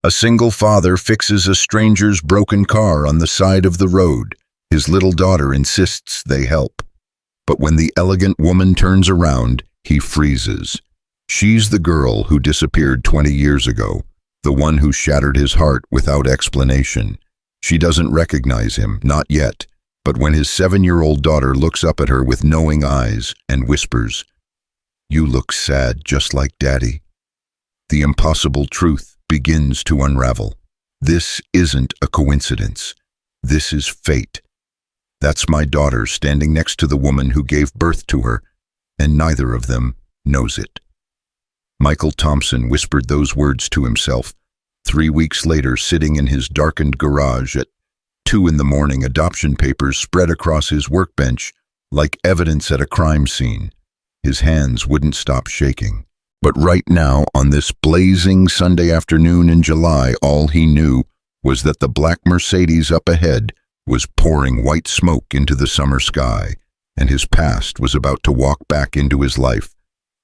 A single father fixes a stranger's broken car on the side of the road. His little daughter insists they help. But when the elegant woman turns around, he freezes. She's the girl who disappeared 20 years ago, the one who shattered his heart without explanation. She doesn't recognize him, not yet, but when his 7-year-old daughter looks up at her with knowing eyes and whispers, "You look sad just like Daddy," the impossible truth begins to unravel. This isn't a coincidence. This is fate. That's my daughter standing next to the woman who gave birth to her, and neither of them knows it. Michael Thompson whispered those words to himself. 3 weeks later, sitting in his darkened garage at 2 a.m, adoption papers spread across his workbench like evidence at a crime scene. His hands wouldn't stop shaking. But right now, on this blazing Sunday afternoon in July, all he knew was that the black Mercedes up ahead was pouring white smoke into the summer sky, and his past was about to walk back into his life,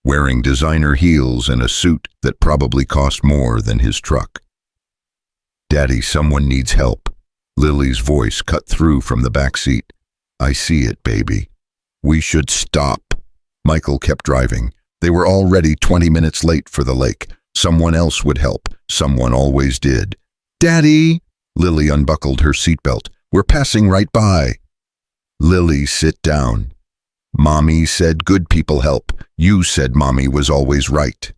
wearing designer heels and a suit that probably cost more than his truck. "Daddy, someone needs help." Lily's voice cut through from the back seat. "I see it, baby. We should stop." Michael kept driving. They were already 20 minutes late for the lake. Someone else would help. Someone always did. "Daddy!" Lily unbuckled her seatbelt. "We're passing right by." "Lily, sit down. Mommy said good people help. You said Mommy was always right."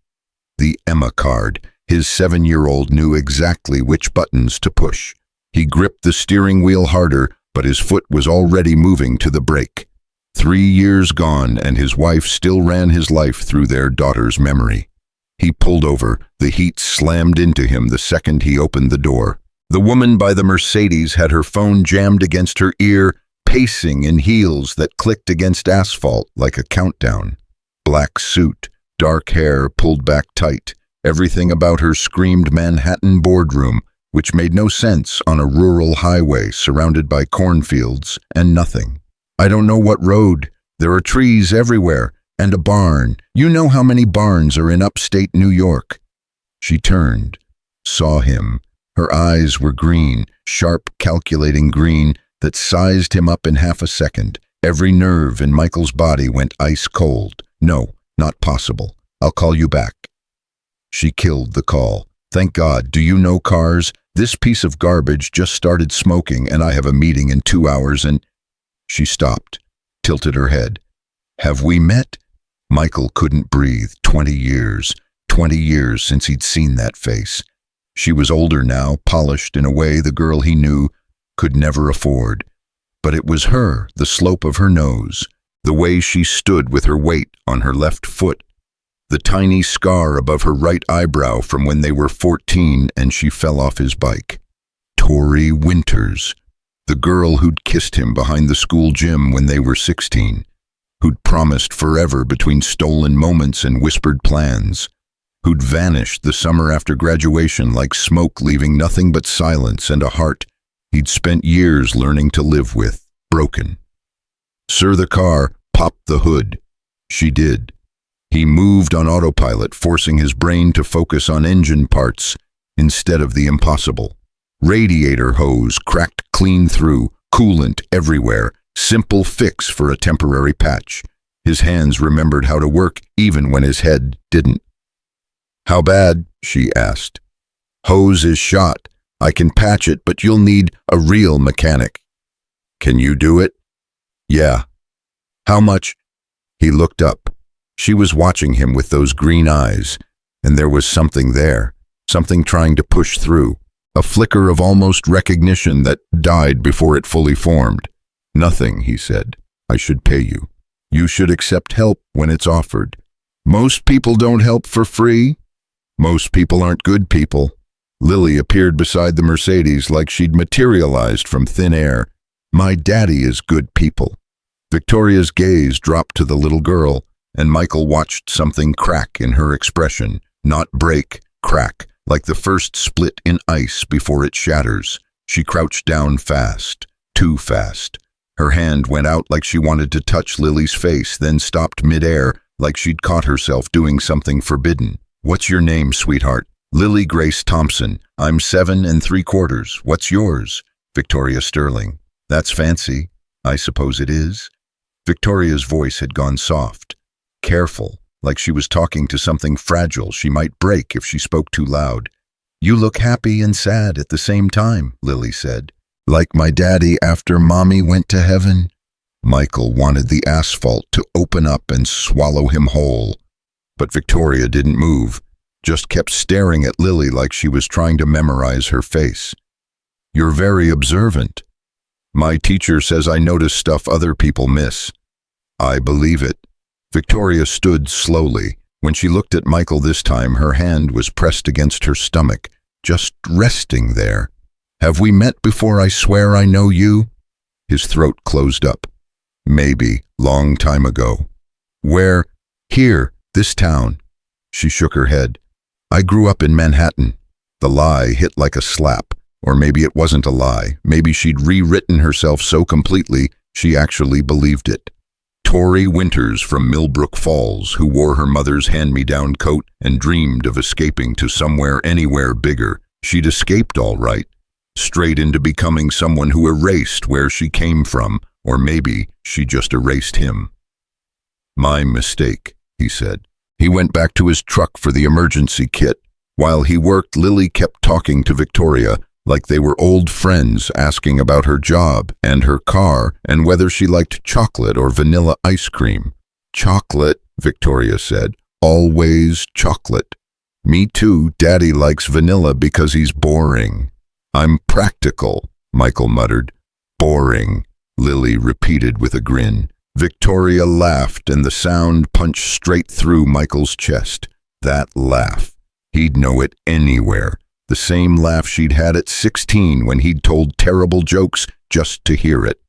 The Emma card. His 7-year-old knew exactly which buttons to push. He gripped the steering wheel harder, but his foot was already moving to the brake. 3 years gone, and his wife still ran his life through their daughter's memory. He pulled over. The heat slammed into him the second he opened the door. The woman by the Mercedes had her phone jammed against her ear, pacing in heels that clicked against asphalt like a countdown. Black suit, dark hair pulled back tight. Everything about her screamed Manhattan boardroom, which made no sense on a rural highway surrounded by cornfields and nothing. "I don't know what road. There are trees everywhere, and a barn. You know how many barns are in upstate New York." She turned, saw him. Her eyes were green, sharp, calculating green that sized him up in half a second. Every nerve in Michael's body went ice cold. "No, not possible. I'll call you back." She killed the call. "Thank God. Do you know cars? This piece of garbage just started smoking, and I have a meeting in 2 hours and—" She stopped, tilted her head. "Have we met?" Michael couldn't breathe. 20 years. 20 years since he'd seen that face. She was older now, polished in a way the girl he knew could never afford. But it was her, the slope of her nose, the way she stood with her weight on her left foot, the tiny scar above her right eyebrow from when they were 14 and she fell off his bike. Tori Winters, the girl who'd kissed him behind the school gym when they were 16, who'd promised forever between stolen moments and whispered plans, who'd vanished the summer after graduation like smoke, leaving nothing but silence and a heart he'd spent years learning to live with, broken. "Sir, the car," popped the hood. She did. He moved on autopilot, forcing his brain to focus on engine parts instead of the impossible. Radiator hose cracked clean through, coolant everywhere, simple fix for a temporary patch. His hands remembered how to work even when his head didn't. "How bad?" she asked. "Hose is shot. I can patch it, but you'll need a real mechanic." "Can you do it?" "Yeah." "How much?" He looked up. She was watching him with those green eyes, and there was something there, something trying to push through, a flicker of almost recognition that died before it fully formed. "Nothing," he said. "I should pay you. You should accept help when it's offered. Most people don't help for free. Most people aren't good people." Lily appeared beside the Mercedes like she'd materialized from thin air. "My daddy is good people." Victoria's gaze dropped to the little girl, and Michael watched something crack in her expression. Not break, crack, like the first split in ice before it shatters. She crouched down fast, too fast. Her hand went out like she wanted to touch Lily's face, then stopped midair like she'd caught herself doing something forbidden. "What's your name, sweetheart?" Lily Grace Thompson. I'm 7 3/4. What's yours? Victoria Sterling. That's fancy. I suppose it is. Victoria's voice had gone soft, careful, like she was talking to something fragile she might break if she spoke too loud. You look happy and sad at the same time, Lily said. Like my daddy after Mommy went to heaven. Michael wanted the asphalt to open up and swallow him whole. But Victoria didn't move, just kept staring at Lily like she was trying to memorize her face. You're very observant. My teacher says I notice stuff other people miss. I believe it. Victoria stood slowly. When she looked at Michael this time, her hand was pressed against her stomach, just resting there. Have we met before I swear I know you? His throat closed up. Maybe, long time ago. Where? Here, this town. She shook her head. I grew up in Manhattan. The lie hit like a slap. Or maybe it wasn't a lie. Maybe she'd rewritten herself so completely she actually believed it. Tori Winters from Millbrook Falls, who wore her mother's hand-me-down coat and dreamed of escaping to somewhere anywhere bigger. She'd escaped all right, straight into becoming someone who erased where she came from, or maybe she just erased him. My mistake, he said. He went back to his truck for the emergency kit. While he worked, Lily kept talking to Victoria, like they were old friends, asking about her job and her car and whether she liked chocolate or vanilla ice cream. Chocolate, Victoria said. Always chocolate. Me too, Daddy likes vanilla because he's boring. I'm practical, Michael muttered. Boring, Lily repeated with a grin. Victoria laughed and the sound punched straight through Michael's chest. That laugh. He'd know it anywhere. The same laugh she'd had at 16 when he'd told terrible jokes just to hear it.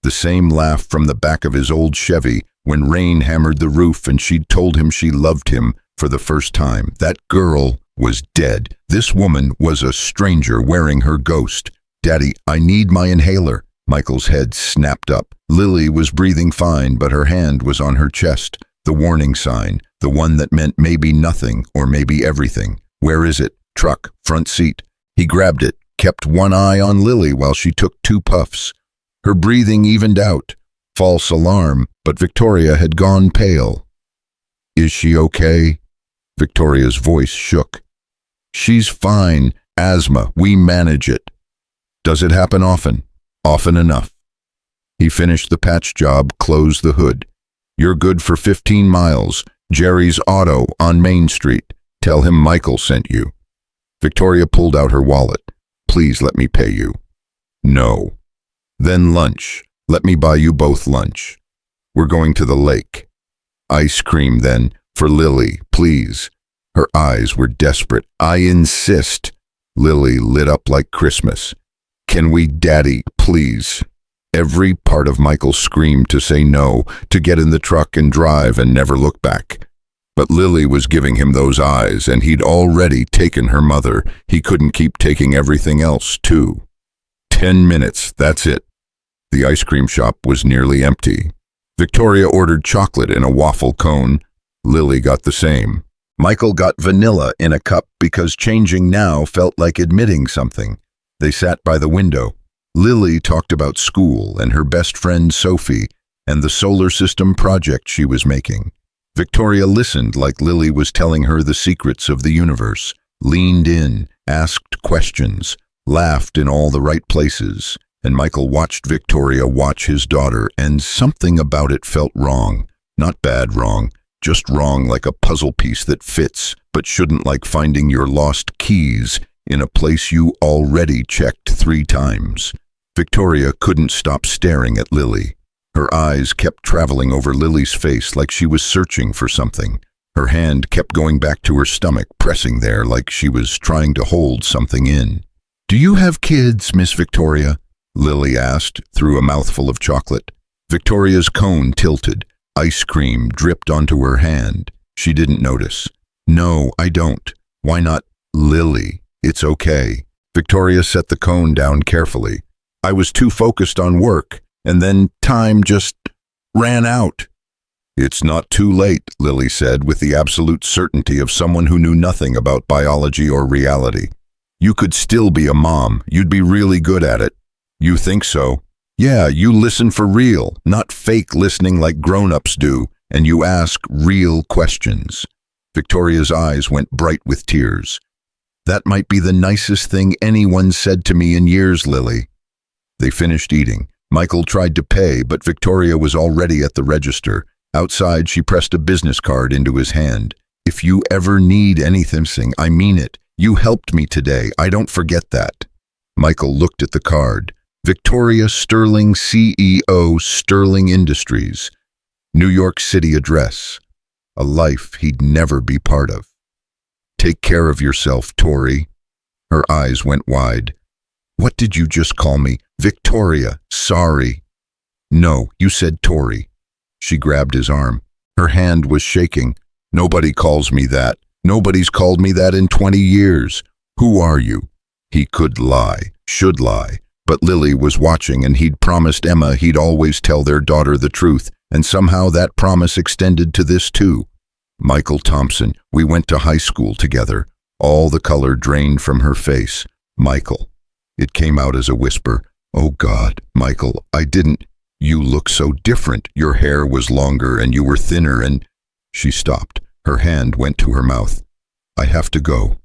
The same laugh from the back of his old Chevy when rain hammered the roof and she'd told him she loved him for the first time. That girl was dead. This woman was a stranger wearing her ghost. Daddy, I need my inhaler. Michael's head snapped up. Lily was breathing fine, but her hand was on her chest. The warning sign, the one that meant maybe nothing or maybe everything. Where is it? Truck, front seat. He grabbed it, kept one eye on Lily while she took 2 puffs. Her breathing evened out. False alarm, but Victoria had gone pale. Is she okay? Victoria's voice shook. She's fine. Asthma. We manage it. Does it happen often? Often enough. He finished the patch job, closed the hood. You're good for 15 miles. Jerry's Auto on Main Street. Tell him Michael sent you. Victoria pulled out her wallet. Please let me pay you. No. Then lunch. Let me buy you both lunch. We're going to the lake. Ice cream then, for Lily, please. Her eyes were desperate. I insist. Lily lit up like Christmas. Can we, Daddy, please? Every part of Michael screamed to say no, to get in the truck and drive and never look back. But Lily was giving him those eyes, and he'd already taken her mother. He couldn't keep taking everything else, too. 10 minutes, that's it. The ice cream shop was nearly empty. Victoria ordered chocolate in a waffle cone. Lily got the same. Michael got vanilla in a cup because changing now felt like admitting something. They sat by the window. Lily talked about school and her best friend Sophie and the solar system project she was making. Victoria listened like Lily was telling her the secrets of the universe, leaned in, asked questions, laughed in all the right places, and Michael watched Victoria watch his daughter, and something about it felt wrong. Not bad wrong, just wrong like a puzzle piece that fits, but shouldn't, like finding your lost keys in a place you already checked 3 times. Victoria couldn't stop staring at Lily. Her eyes kept traveling over Lily's face like she was searching for something. Her hand kept going back to her stomach, pressing there like she was trying to hold something in. Do you have kids, Miss Victoria? Lily asked, through a mouthful of chocolate. Victoria's cone tilted. Ice cream dripped onto her hand. She didn't notice. No, I don't. Why not? Lily, it's okay. Victoria set the cone down carefully. I was too focused on work. And then time just ran out. It's not too late, Lily said with the absolute certainty of someone who knew nothing about biology or reality. You could still be a mom. You'd be really good at it. You think so? Yeah, you listen for real, not fake listening like grown-ups do, and you ask real questions. Victoria's eyes went bright with tears. That might be the nicest thing anyone said to me in years, Lily. They finished eating. Michael tried to pay, but Victoria was already at the register. Outside, she pressed a business card into his hand. If you ever need anything, I mean it. You helped me today. I don't forget that. Michael looked at the card. Victoria Sterling, CEO, Sterling Industries. New York City address. A life he'd never be part of. Take care of yourself, Tori. Her eyes went wide. What did you just call me? Victoria, sorry. No, you said Tori. She grabbed his arm. Her hand was shaking. Nobody calls me that. Nobody's called me that in 20 years. Who are you? He could lie, should lie. But Lily was watching, and he'd promised Emma he'd always tell their daughter the truth, and somehow that promise extended to this too. Michael Thompson, we went to high school together. All the color drained from her face. Michael. It came out as a whisper. Oh God, Michael, I didn't. You look so different. Your hair was longer and you were thinner and... She stopped. Her hand went to her mouth. I have to go.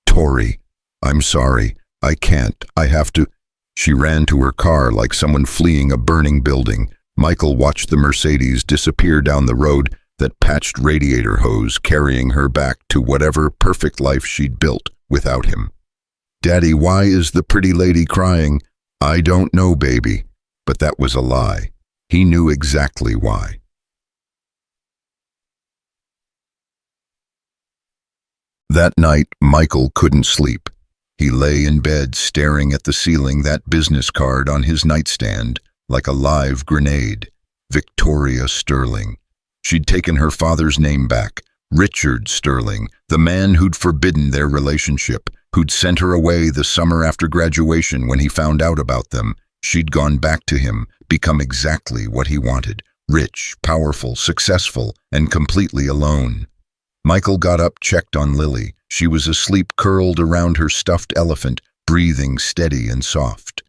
Tori, I'm sorry. I can't. I have to... She ran to her car like someone fleeing a burning building. Michael watched the Mercedes disappear down the road, that patched radiator hose carrying her back to whatever perfect life she'd built without him. Daddy, why is the pretty lady crying? I don't know, baby. But that was a lie. He knew exactly why. That night, Michael couldn't sleep. He lay in bed staring at the ceiling, that business card on his nightstand, like a live grenade. Victoria Sterling. She'd taken her father's name back. Richard Sterling, the man who'd forbidden their relationship, who'd sent her away the summer after graduation when he found out about them. She'd gone back to him, become exactly what he wanted. Rich, powerful, successful, and completely alone. Michael got up, checked on Lily. She was asleep, curled around her stuffed elephant, breathing steady and soft.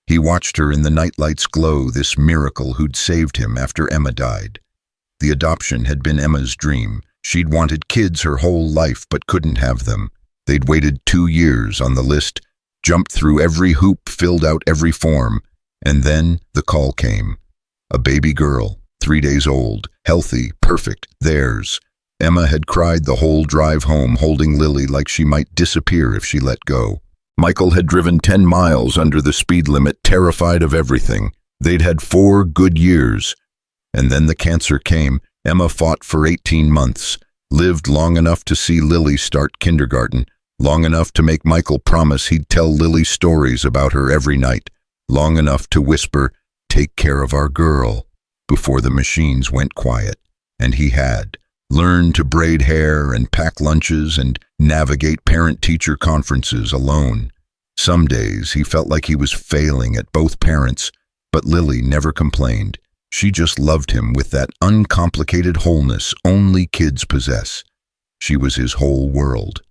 He watched her in the nightlight's glow, this miracle who'd saved him after Emma died. The adoption had been Emma's dream. She'd wanted kids her whole life but couldn't have them. They'd waited 2 years on the list, jumped through every hoop, filled out every form, and then the call came. A baby girl, 3 days old, healthy, perfect, theirs. Emma had cried the whole drive home, holding Lily like she might disappear if she let go. Michael had driven 10 miles under the speed limit, terrified of everything. They'd had 4 good years. And then the cancer came. Emma fought for 18 months, lived long enough to see Lily start kindergarten, long enough to make Michael promise he'd tell Lily stories about her every night, long enough to whisper, "Take care of our girl," before the machines went quiet. And he had learned to braid hair and pack lunches and navigate parent-teacher conferences alone. Some days he felt like he was failing at both parents, but Lily never complained. She just loved him with that uncomplicated wholeness only kids possess. She was his whole world.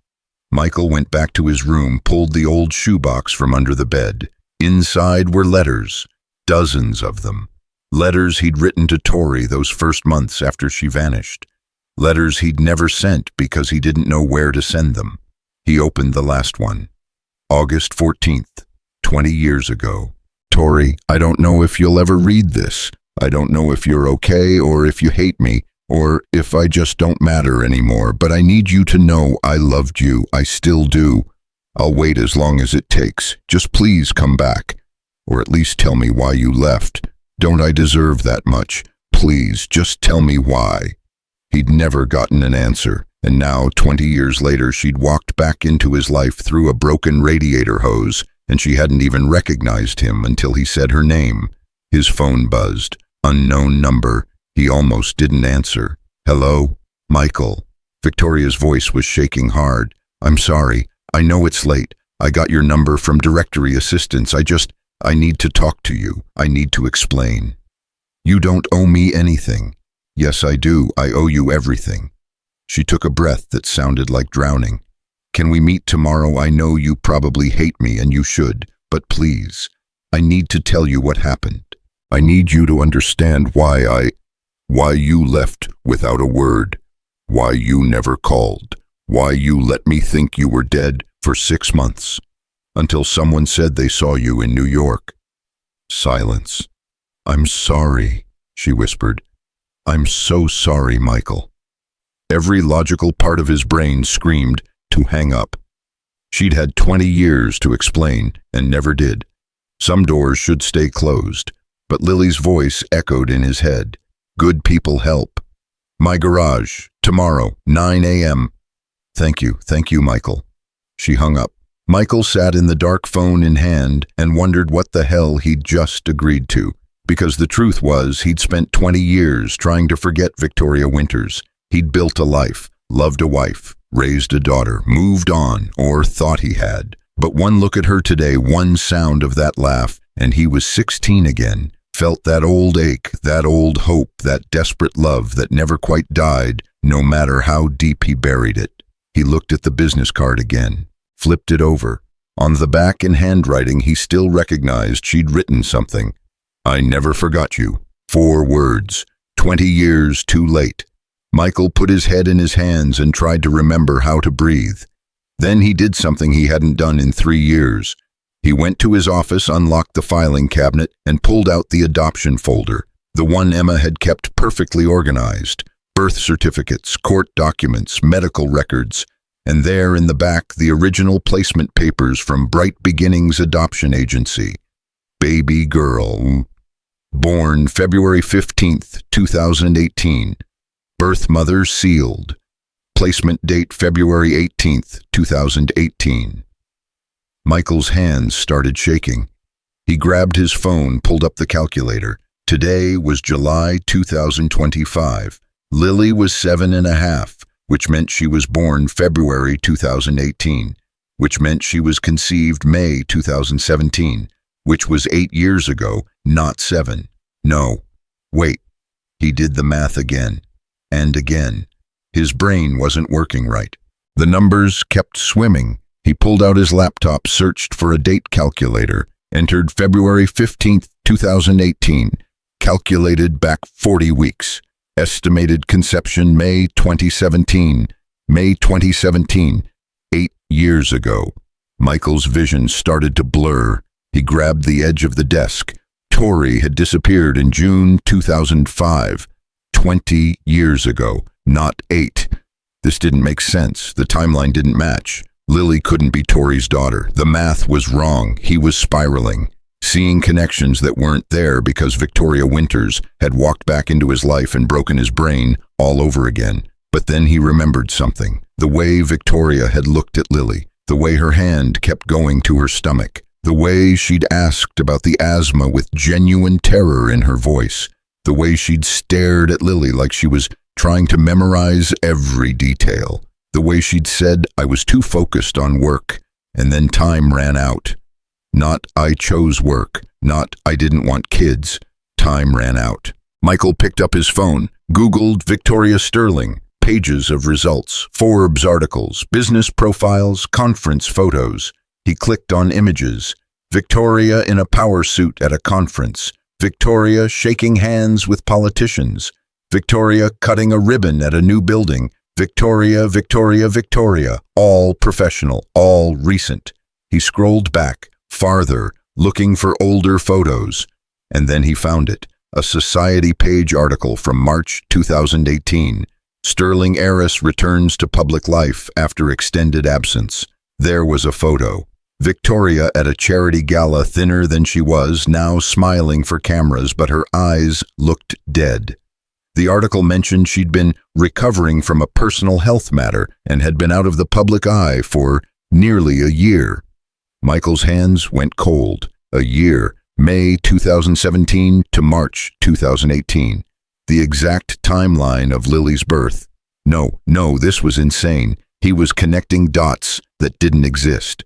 Michael went back to his room, pulled the old shoebox from under the bed. Inside were letters, dozens of them. Letters he'd written to Tori those first months after she vanished. Letters he'd never sent because he didn't know where to send them. He opened the last one. August 14th, 20 years ago. Tori, I don't know if you'll ever read this. I don't know if you're okay or if you hate me or if I just don't matter anymore, but I need you to know I loved you. I still do. I'll wait as long as it takes. Just please come back. Or at least tell me why you left. Don't I deserve that much? Please, just tell me why. He'd never gotten an answer, and now, 20 years later, she'd walked back into his life through a broken radiator hose, and she hadn't even recognized him until he said her name. His phone buzzed. Unknown number. He almost didn't answer. Hello? Michael. Victoria's voice was shaking hard. I'm sorry. I know it's late. I got your number from directory assistance. I need to talk to you. I need to explain. You don't owe me anything. Yes, I do. I owe you everything. She took a breath that sounded like drowning. Can we meet tomorrow? I know you probably hate me, and you should, but please, I need to tell you what happened. I need you to understand why you left without a word, why you never called, why you let me think you were dead for 6 months, until someone said they saw you in New York. Silence. I'm sorry, she whispered. I'm so sorry, Michael. Every logical part of his brain screamed to hang up. She'd had 20 years to explain and never did. Some doors should stay closed, but Lily's voice echoed in his head. Good people help. My garage, tomorrow, 9 a.m. Thank you, Michael. She hung up. Michael sat in the dark, phone in hand, and wondered what the hell he'd just agreed to. Because the truth was, he'd spent 20 years trying to forget Victoria Winters. He'd built a life, loved a wife, raised a daughter, moved on, or thought he had. But one look at her today, one sound of that laugh, and he was 16 again. Felt that old ache, that old hope, that desperate love that never quite died, no matter how deep he buried it. He looked at the business card again, flipped it over. On the back, in handwriting he still recognized, she'd written something. I never forgot you. 4 words. 20 years too late. Michael put his head in his hands and tried to remember how to breathe. Then he did something he hadn't done in 3 years. He went to his office, unlocked the filing cabinet, and pulled out the adoption folder, the one Emma had kept perfectly organized. Birth certificates, court documents, medical records, and there in the back the original placement papers from Bright Beginnings Adoption Agency. Baby girl. Born February 15th, 2018. Birth mother sealed. Placement date February 18th, 2018. Michael's hands started shaking. He grabbed his phone, pulled up the calculator. Today was July 2025. Lily was 7.5, which meant she was born February 2018, which meant she was conceived May 2017, which was 8 years ago, not 7. No. Wait. He did the math again. And again. His brain wasn't working right. The numbers kept swimming. He pulled out his laptop, searched for a date calculator, entered February 15th, 2018, calculated back 40 weeks. Estimated conception May 2017. May 2017. 8 years ago. Michael's vision started to blur. He grabbed the edge of the desk. Tori had disappeared in June 2005. 20 years ago, not 8. This didn't make sense. The timeline didn't match. Lily couldn't be Tori's daughter. The math was wrong. He was spiraling, seeing connections that weren't there because Victoria Winters had walked back into his life and broken his brain all over again. But then he remembered something. The way Victoria had looked at Lily, the way her hand kept going to her stomach, the way she'd asked about the asthma with genuine terror in her voice, the way she'd stared at Lily like she was trying to memorize every detail, the way she'd said, I was too focused on work, and then time ran out. Not I chose work, not I didn't want kids. Time ran out. Michael picked up his phone, Googled Victoria Sterling, pages of results, Forbes articles, business profiles, conference photos. He clicked on images. Victoria in a power suit at a conference. Victoria shaking hands with politicians. Victoria cutting a ribbon at a new building. Victoria, all professional, all recent. He scrolled back, farther, looking for older photos. And then he found it, a Society page article from March 2018. Sterling heiress returns to public life after extended absence. There was a photo. Victoria at a charity gala, thinner than she was, now smiling for cameras, but her eyes looked dead. The article mentioned she'd been recovering from a personal health matter and had been out of the public eye for nearly a year. Michael's hands went cold. A year, May 2017 to March 2018. The exact timeline of Lily's birth. No, this was insane. He was connecting dots that didn't exist.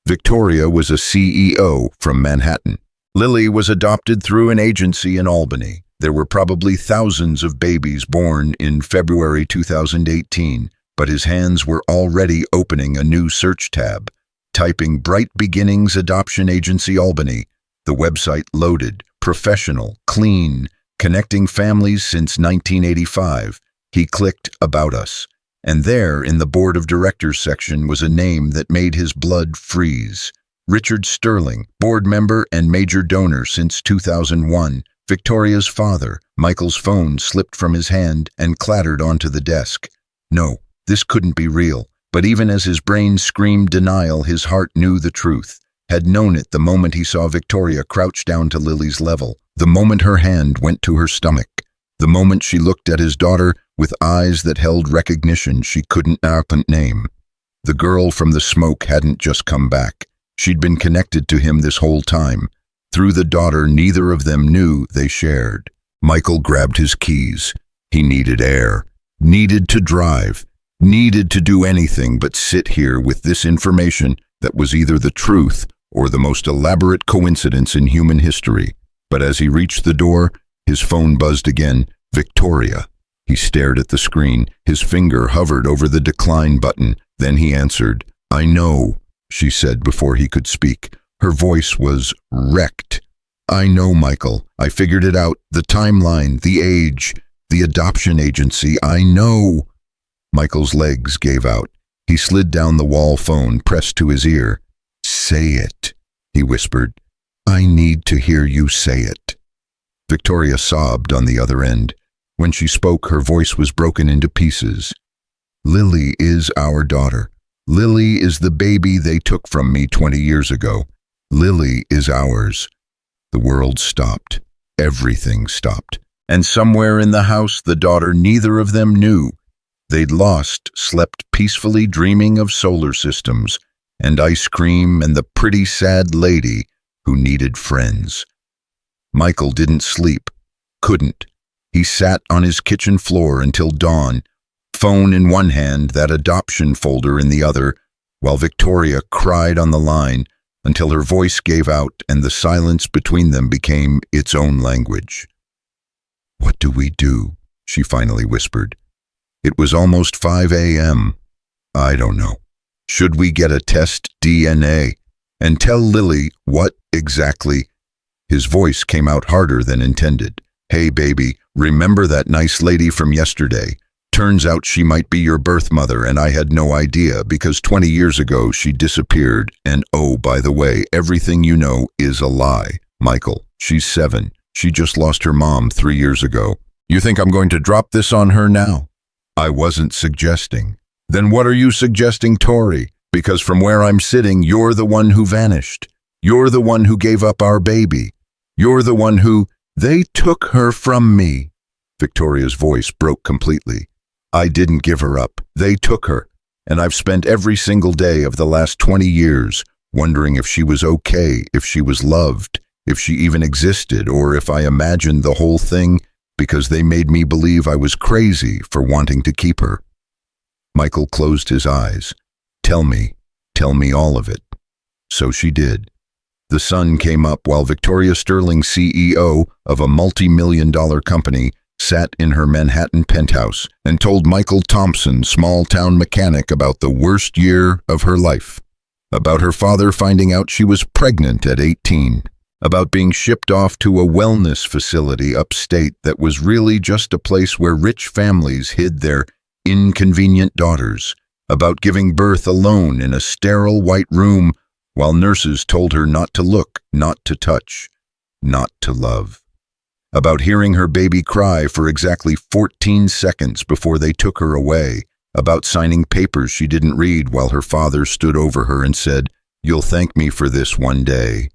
Victoria was a CEO from Manhattan. Lily was adopted through an agency in Albany. There were probably thousands of babies born in February 2018, but his hands were already opening a new search tab. Typing Bright Beginnings Adoption Agency Albany. The website loaded. Professional, clean, connecting families since 1985. He clicked About Us. And there, in the Board of Directors section, was a name that made his blood freeze. Richard Sterling, board member and major donor since 2001. Victoria's father. Michael's phone slipped from his hand and clattered onto the desk. No, this couldn't be real. But even as his brain screamed denial, his heart knew the truth. Had known it the moment he saw Victoria crouch down to Lily's level. The moment her hand went to her stomach. The moment she looked at his daughter with eyes that held recognition she couldn't name. The girl from the smoke hadn't just come back. She'd been connected to him this whole time. Through the daughter neither of them knew they shared. Michael grabbed his keys. He needed air. Needed to drive. Needed to do anything but sit here with this information that was either the truth or the most elaborate coincidence in human history. But as he reached the door, his phone buzzed again. Victoria. He stared at the screen. His finger hovered over the decline button. Then he answered. I know, she said before he could speak. Her voice was wrecked. I know, Michael. I figured it out. The timeline, the age, the adoption agency. I know. Michael's legs gave out. He slid down the wall phone pressed to his ear. Say it, he whispered. I need to hear you say it. Victoria sobbed on the other end. When she spoke, her voice was broken into pieces. Lily is our daughter. Lily is the baby they took from me 20 years ago. Lily is ours. The world stopped. Everything stopped. And somewhere in the house, the daughter neither of them knew. They'd lost, slept peacefully dreaming of solar systems and ice cream and the pretty sad lady who needed friends. Michael didn't sleep. Couldn't. He sat on his kitchen floor until dawn, phone in one hand, that adoption folder in the other, while Victoria cried on the line until her voice gave out and the silence between them became its own language. What do we do? She finally whispered. It was almost 5 a.m. I don't know. Should we get a test DNA and tell Lily what exactly? His voice came out harder than intended. Hey, baby, remember that nice lady from yesterday? Turns out she might be your birth mother, and I had no idea because 20 years ago she disappeared. And oh, by the way, everything you know is a lie. Michael, she's 7. She just lost her mom 3 years ago. You think I'm going to drop this on her now? I wasn't suggesting. Then what are you suggesting, Tori? Because from where I'm sitting, you're the one who vanished. You're the one who gave up our baby. You're the one who... They took her from me. Victoria's voice broke completely. I didn't give her up. They took her. And I've spent every single day of the last 20 years wondering if she was okay, if she was loved, if she even existed, or if I imagined the whole thing because they made me believe I was crazy for wanting to keep her. Michael closed his eyes. Tell me all of it. So she did. The sun came up while Victoria Sterling, CEO of a multi-million-dollar company, sat in her Manhattan penthouse and told Michael Thompson, small-town mechanic, about the worst year of her life. About her father finding out she was pregnant at 18. About being shipped off to a wellness facility upstate that was really just a place where rich families hid their inconvenient daughters. About giving birth alone in a sterile white room while nurses told her not to look, not to touch, not to love. About hearing her baby cry for exactly 14 seconds before they took her away. About signing papers she didn't read while her father stood over her and said, "You'll thank me for this one day."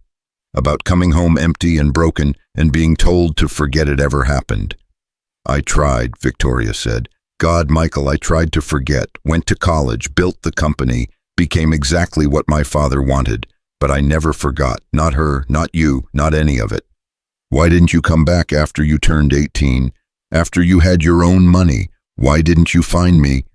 About coming home empty and broken and being told to forget it ever happened. I tried, Victoria said. God, Michael, I tried to forget, went to college, built the company, became exactly what my father wanted, but I never forgot, not her, not you, not any of it. Why didn't you come back after you turned 18? After you had your own money, why didn't you find me?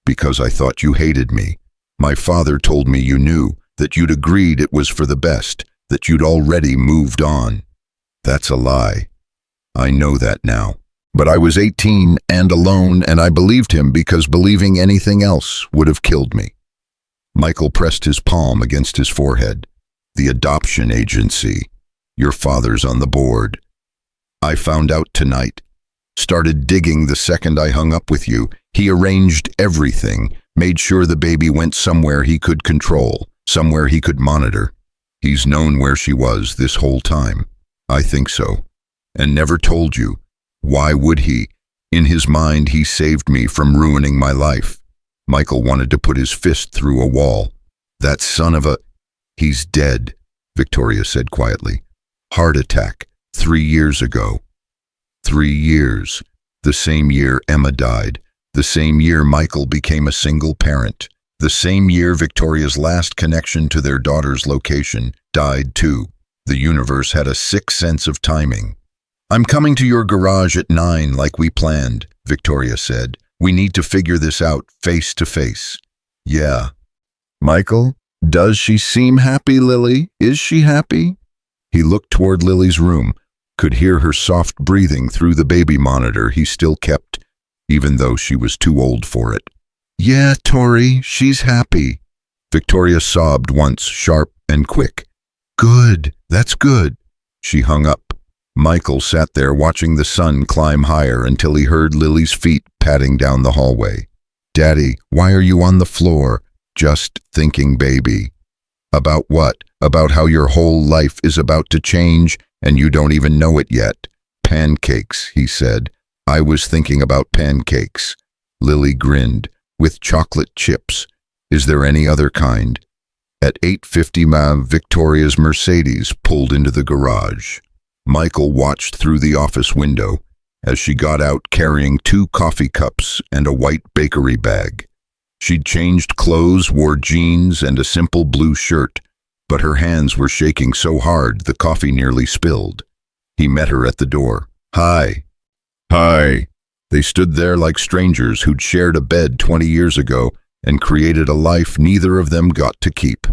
Because I thought you hated me. My father told me you knew, that you'd agreed it was for the best, that you'd already moved on. That's a lie. I know that now. But I was 18 and alone, and I believed him because believing anything else would have killed me. Michael pressed his palm against his forehead. The adoption agency. Your father's on the board. I found out tonight. Started digging the second I hung up with you. He arranged everything, made sure the baby went somewhere he could control, somewhere he could monitor. He's known where she was this whole time. I think so. And never told you. Why would he? In his mind, he saved me from ruining my life. Michael wanted to put his fist through a wall. That son of a... He's dead, Victoria said quietly. Heart attack, 3 years ago. 3 years. The same year Emma died. The same year Michael became a single parent. The same year Victoria's last connection to their daughter's location died too. The universe had a sick sense of timing. I'm coming to your garage at 9 like we planned, Victoria said. We need to figure this out face to face. Yeah. Michael, does she seem happy, Lily? Is she happy? He looked toward Lily's room, could hear her soft breathing through the baby monitor he still kept, even though she was too old for it. Yeah, Tori, she's happy. Victoria sobbed once, sharp and quick. Good, that's good. She hung up. Michael sat there watching the sun climb higher until he heard Lily's feet padding down the hallway. Daddy, why are you on the floor? Just thinking, baby. About what? About how your whole life is about to change and you don't even know it yet. Pancakes, he said. I was thinking about pancakes. Lily grinned. With chocolate chips. Is there any other kind? At 8:50 Victoria's Mercedes pulled into the garage. Michael watched through the office window as she got out carrying 2 coffee cups and a white bakery bag. She'd changed clothes, wore jeans and a simple blue shirt, but her hands were shaking so hard the coffee nearly spilled. He met her at the door. Hi. Hi. They stood there like strangers who'd shared a bed 20 years ago and created a life neither of them got to keep.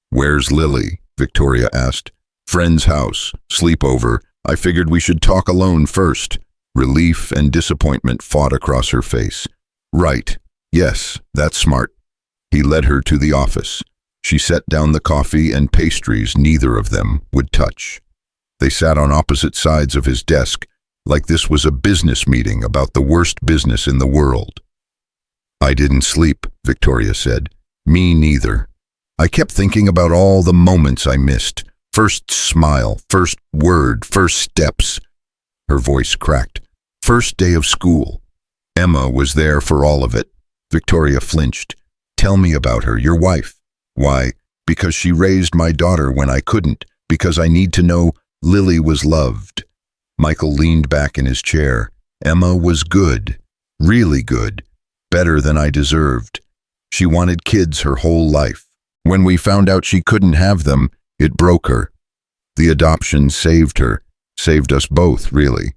Where's Lily? Victoria asked. Friend's house, sleepover. I figured we should talk alone first. Relief and disappointment fought across her face. Right. Yes, that's smart. He led her to the office. She set down the coffee and pastries neither of them would touch. They sat on opposite sides of his desk, like this was a business meeting about the worst business in the world. I didn't sleep, Victoria said. Me neither. I kept thinking about all the moments I missed. First smile, first word, first steps. Her voice cracked. First day of school. Emma was there for all of it. Victoria flinched. Tell me about her, your wife. Why? Because she raised my daughter when I couldn't. Because I need to know Lily was loved. Michael leaned back in his chair. Emma was good. Really good. Better than I deserved. She wanted kids her whole life. When we found out she couldn't have them, it broke her. The adoption saved her. Saved us both, really.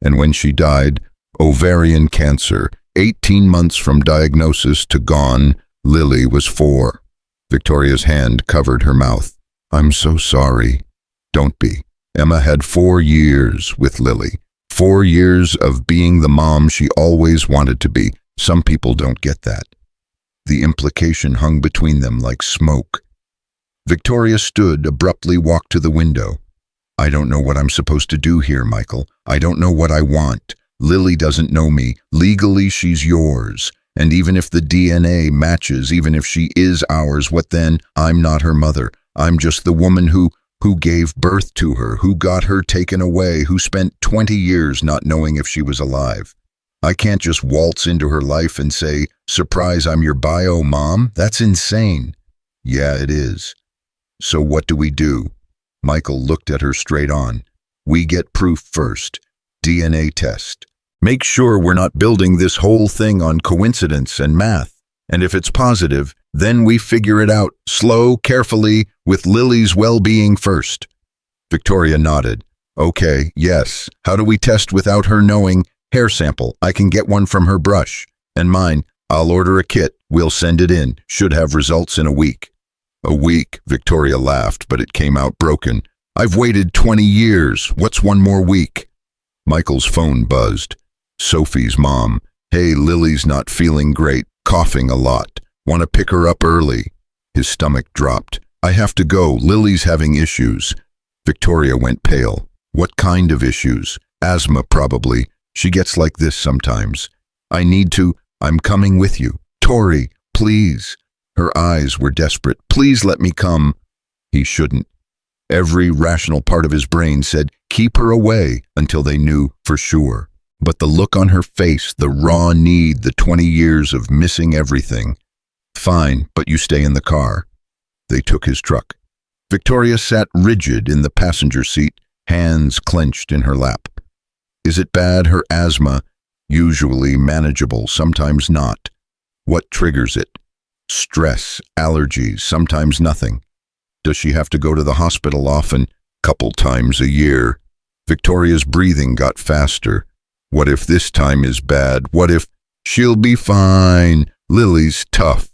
And when she died, ovarian cancer, 18 months from diagnosis to gone, Lily was 4. Victoria's hand covered her mouth. I'm so sorry. Don't be. Emma had 4 years with Lily. 4 years of being the mom she always wanted to be. Some people don't get that. The implication hung between them like smoke. Victoria stood, abruptly walked to the window. I don't know what I'm supposed to do here, Michael. I don't know what I want. Lily doesn't know me. Legally, she's yours. And even if the DNA matches, even if she is ours, what then? I'm not her mother. I'm just the woman who gave birth to her, who got her taken away, who spent 20 years not knowing if she was alive. I can't just waltz into her life and say, surprise, I'm your bio mom. That's insane. Yeah, it is. So what do we do? Michael looked at her straight on. We get proof first. DNA test. Make sure we're not building this whole thing on coincidence and math. And if it's positive, then we figure it out, slow, carefully, with Lily's well-being first. Victoria nodded. Okay, yes. How do we test without her knowing? Hair sample. I can get one from her brush. And mine. I'll order a kit. We'll send it in. Should have results in a week. A week, Victoria laughed, but it came out broken. I've waited 20 years. What's one more week? Michael's phone buzzed. Sophie's mom. Hey, Lily's not feeling great, coughing a lot. Want to pick her up early? His stomach dropped. I have to go, Lily's having issues. Victoria went pale. What kind of issues? Asthma, probably. She gets like this sometimes. I need to. I'm coming with you. Tori, please. Her eyes were desperate. Please let me come. He shouldn't. Every rational part of his brain said, keep her away until they knew for sure. But the look on her face, the raw need, the 20 years of missing everything. Fine, but you stay in the car. They took his truck. Victoria sat rigid in the passenger seat, hands clenched in her lap. Is it bad, her asthma? Usually manageable, sometimes not. What triggers it? Stress, allergies, sometimes nothing. Does she have to go to the hospital often? Couple times a year. Victoria's breathing got faster. What if this time is bad? What if she'll be fine? Lily's tough.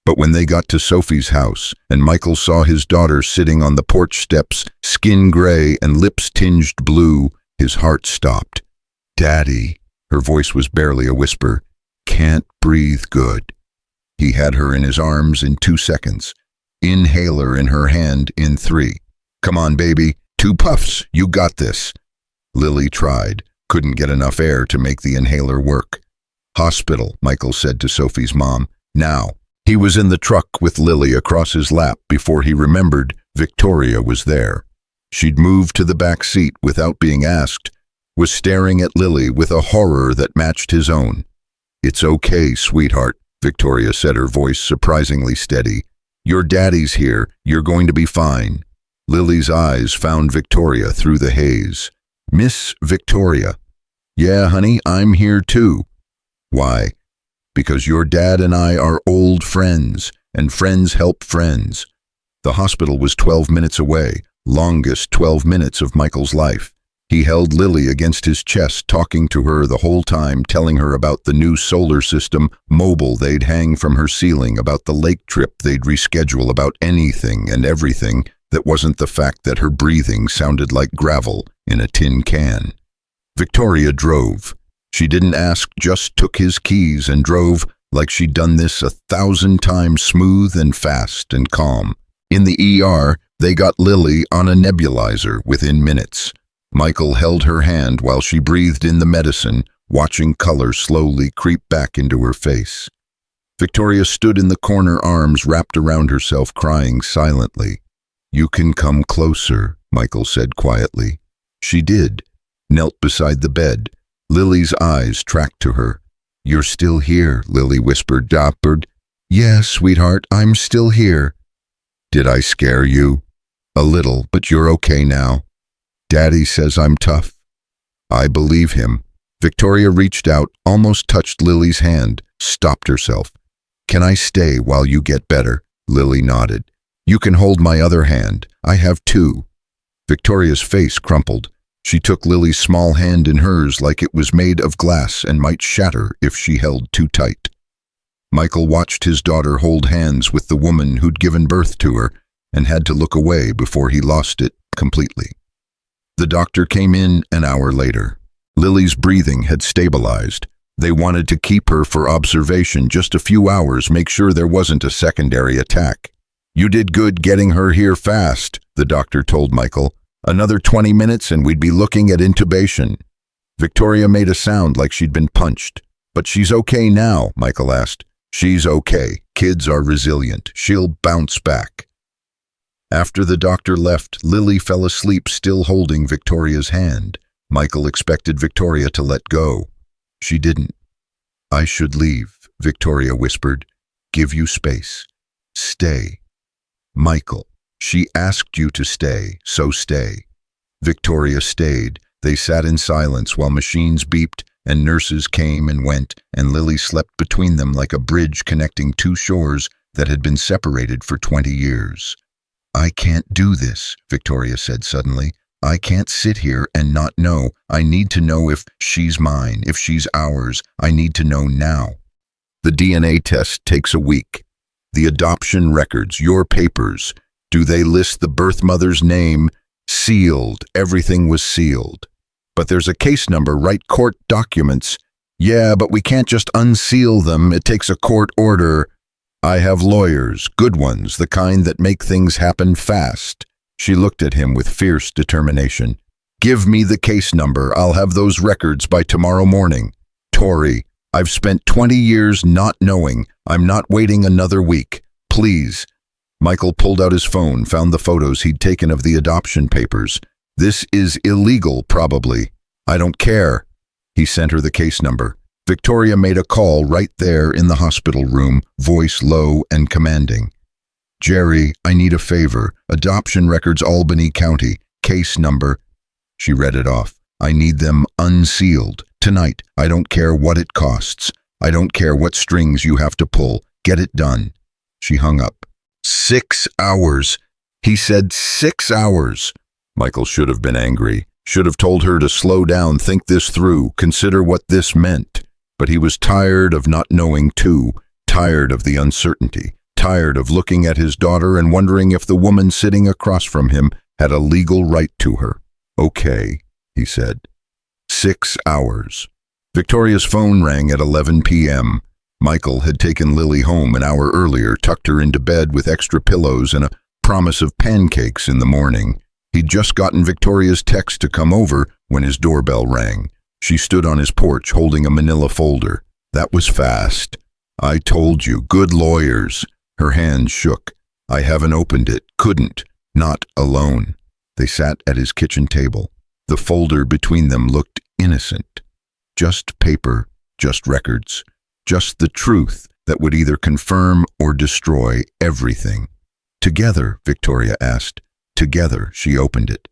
But when they got to Sophie's house and Michael saw his daughter sitting on the porch steps, skin gray and lips tinged blue, his heart stopped. Daddy, her voice was barely a whisper, can't breathe good. He had her in his arms in 2 seconds. Inhaler in her hand in 3. Come on, baby. 2 puffs. You got this. Lily tried. Couldn't get enough air to make the inhaler work. Hospital, Michael said to Sophie's mom. Now. He was in the truck with Lily across his lap before he remembered Victoria was there. She'd moved to the back seat without being asked, was staring at Lily with a horror that matched his own. It's okay, sweetheart, Victoria said, her voice surprisingly steady. Your daddy's here. You're going to be fine. Lily's eyes found Victoria through the haze. Miss Victoria. Yeah, honey, I'm here too. Why? Because your dad and I are old friends, and friends help friends. The hospital was 12 minutes away, longest 12 minutes of Michael's life. He held Lily against his chest, talking to her the whole time, telling her about the new solar system mobile they'd hang from her ceiling, about the lake trip they'd reschedule, about anything and everything that wasn't the fact that her breathing sounded like gravel in a tin can. Victoria drove. She didn't ask, just took his keys and drove like she'd done this 1,000 times, smooth and fast and calm. In the ER, they got Lily on a nebulizer within minutes. Michael held her hand while she breathed in the medicine, watching color slowly creep back into her face. Victoria stood in the corner, arms wrapped around herself, crying silently. You can come closer, Michael said quietly. She did, knelt beside the bed. Lily's eyes tracked to her. You're still here, Lily whispered, dappered. Yes, sweetheart, I'm still here. Did I scare you? A little, but you're okay now. Daddy says I'm tough. I believe him. Victoria reached out, almost touched Lily's hand, stopped herself. Can I stay while you get better? Lily nodded. You can hold my other hand. I have 2. Victoria's face crumpled. She took Lily's small hand in hers like it was made of glass and might shatter if she held too tight. Michael watched his daughter hold hands with the woman who'd given birth to her and had to look away before he lost it completely. The doctor came in an hour later. Lily's breathing had stabilized. They wanted to keep her for observation just a few hours, make sure there wasn't a secondary attack. You did good getting her here fast, the doctor told Michael. Another 20 minutes and we'd be looking at intubation. Victoria made a sound like she'd been punched. But she's okay now, Michael asked. She's okay. Kids are resilient. She'll bounce back. After the doctor left, Lily fell asleep, still holding Victoria's hand. Michael expected Victoria to let go. She didn't. I should leave, Victoria whispered. Give you space. Stay. Michael. She asked you to stay, so stay. Victoria stayed. They sat in silence while machines beeped and nurses came and went, and Lily slept between them like a bridge connecting 2 shores that had been separated for 20 years. I can't do this, Victoria said suddenly. I can't sit here and not know. I need to know if she's mine, if she's ours. I need to know now. The DNA test takes a week. The adoption records, your papers. Do they list the birth mother's name? Sealed. Everything was sealed. But there's a case number, right? Court documents. Yeah, but we can't just unseal them. It takes a court order. I have lawyers, good ones, the kind that make things happen fast. She looked at him with fierce determination. Give me the case number. I'll have those records by tomorrow morning. Tori, I've spent 20 years not knowing. I'm not waiting another week. Please. Michael pulled out his phone, found the photos he'd taken of the adoption papers. This is illegal, probably. I don't care. He sent her the case number. Victoria made a call right there in the hospital room, voice low and commanding. Jerry, I need a favor. Adoption records, Albany County. Case number. She read it off. I need them unsealed. Tonight. I don't care what it costs. I don't care what strings you have to pull. Get it done. She hung up. 6 hours. He said 6 hours. Michael should have been angry. Should have told her to slow down, think this through, consider what this meant. But he was tired of not knowing too, tired of the uncertainty, tired of looking at his daughter and wondering if the woman sitting across from him had a legal right to her. Okay, he said. 6 hours. Victoria's phone rang at 11 p.m. Michael had taken Lily home an hour earlier, tucked her into bed with extra pillows and a promise of pancakes in the morning. He'd just gotten Victoria's text to come over when his doorbell rang. She stood on his porch holding a manila folder. That was fast. I told you, good lawyers. Her hands shook. I haven't opened it, couldn't, not alone. They sat at his kitchen table. The folder between them looked innocent. Just paper, just records, just the truth that would either confirm or destroy everything. Together, Victoria asked. Together, she opened it.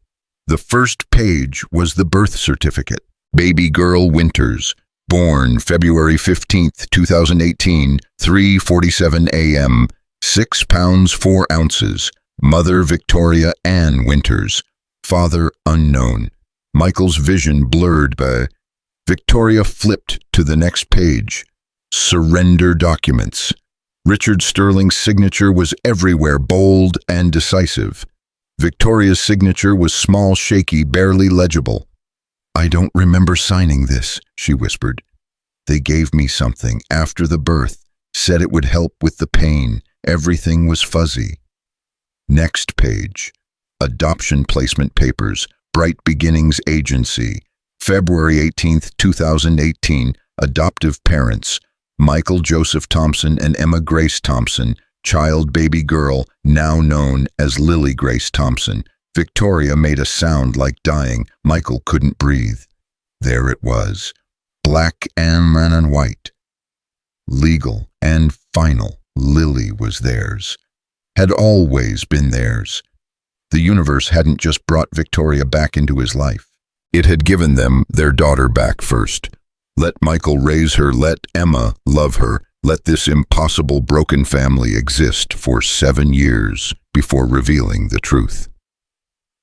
The first page was the birth certificate. Baby girl Winters, born February 15th, 2018, 3:47 a.m., 6 pounds 4 ounces. Mother Victoria Ann Winters. Father unknown. Michael's vision blurred by... Victoria flipped to the next page. Surrender documents. Richard Sterling's signature was everywhere, bold and decisive. Victoria's signature was small, shaky, barely legible. I don't remember signing this, she whispered. They gave me something after the birth, said it would help with the pain. Everything was fuzzy. Next page. Adoption placement papers, Bright Beginnings Agency. February 18th, 2018. Adoptive parents. Michael Joseph Thompson and Emma Grace Thompson. Child baby girl, now known as Lily Grace Thompson. Victoria made a sound like dying. Michael couldn't breathe. There it was. Black and white. Legal and final. Lily was theirs. Had always been theirs. The universe hadn't just brought Victoria back into his life. It had given them their daughter back first. Let Michael raise her, let Emma love her, let this impossible broken family exist for 7 years before revealing the truth.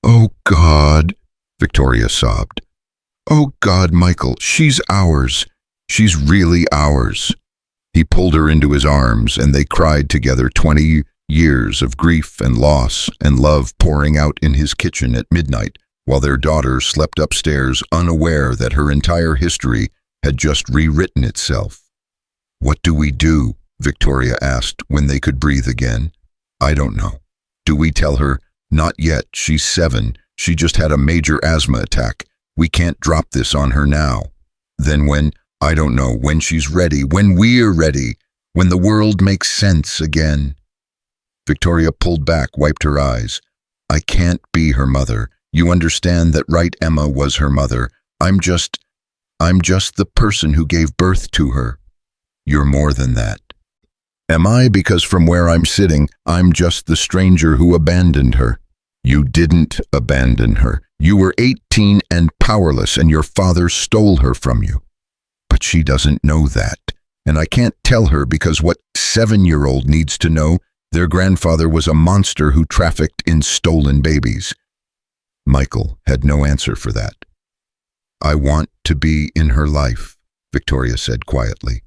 Oh God, Victoria sobbed. Oh God, Michael, she's ours. She's really ours. He pulled her into his arms and they cried together, 20 years of grief and loss and love pouring out in his kitchen at midnight, while their daughter slept upstairs, unaware that her entire history had just rewritten itself. What do we do? Victoria asked when they could breathe again. I don't know. Do we tell her? Not yet. She's 7. She just had a major asthma attack. We can't drop this on her now. Then when, I don't know, when she's ready, when we're ready, when the world makes sense again. Victoria pulled back, wiped her eyes. I can't be her mother. You understand that, right? Emma was her mother. I'm just the person who gave birth to her. You're more than that. Am I? Because from where I'm sitting, I'm just the stranger who abandoned her. You didn't abandon her. You were 18 and powerless, and your father stole her from you. But she doesn't know that, and I can't tell her because what 7-year-old needs to know, their grandfather was a monster who trafficked in stolen babies. Michael had no answer for that. I want to be in her life, Victoria said quietly.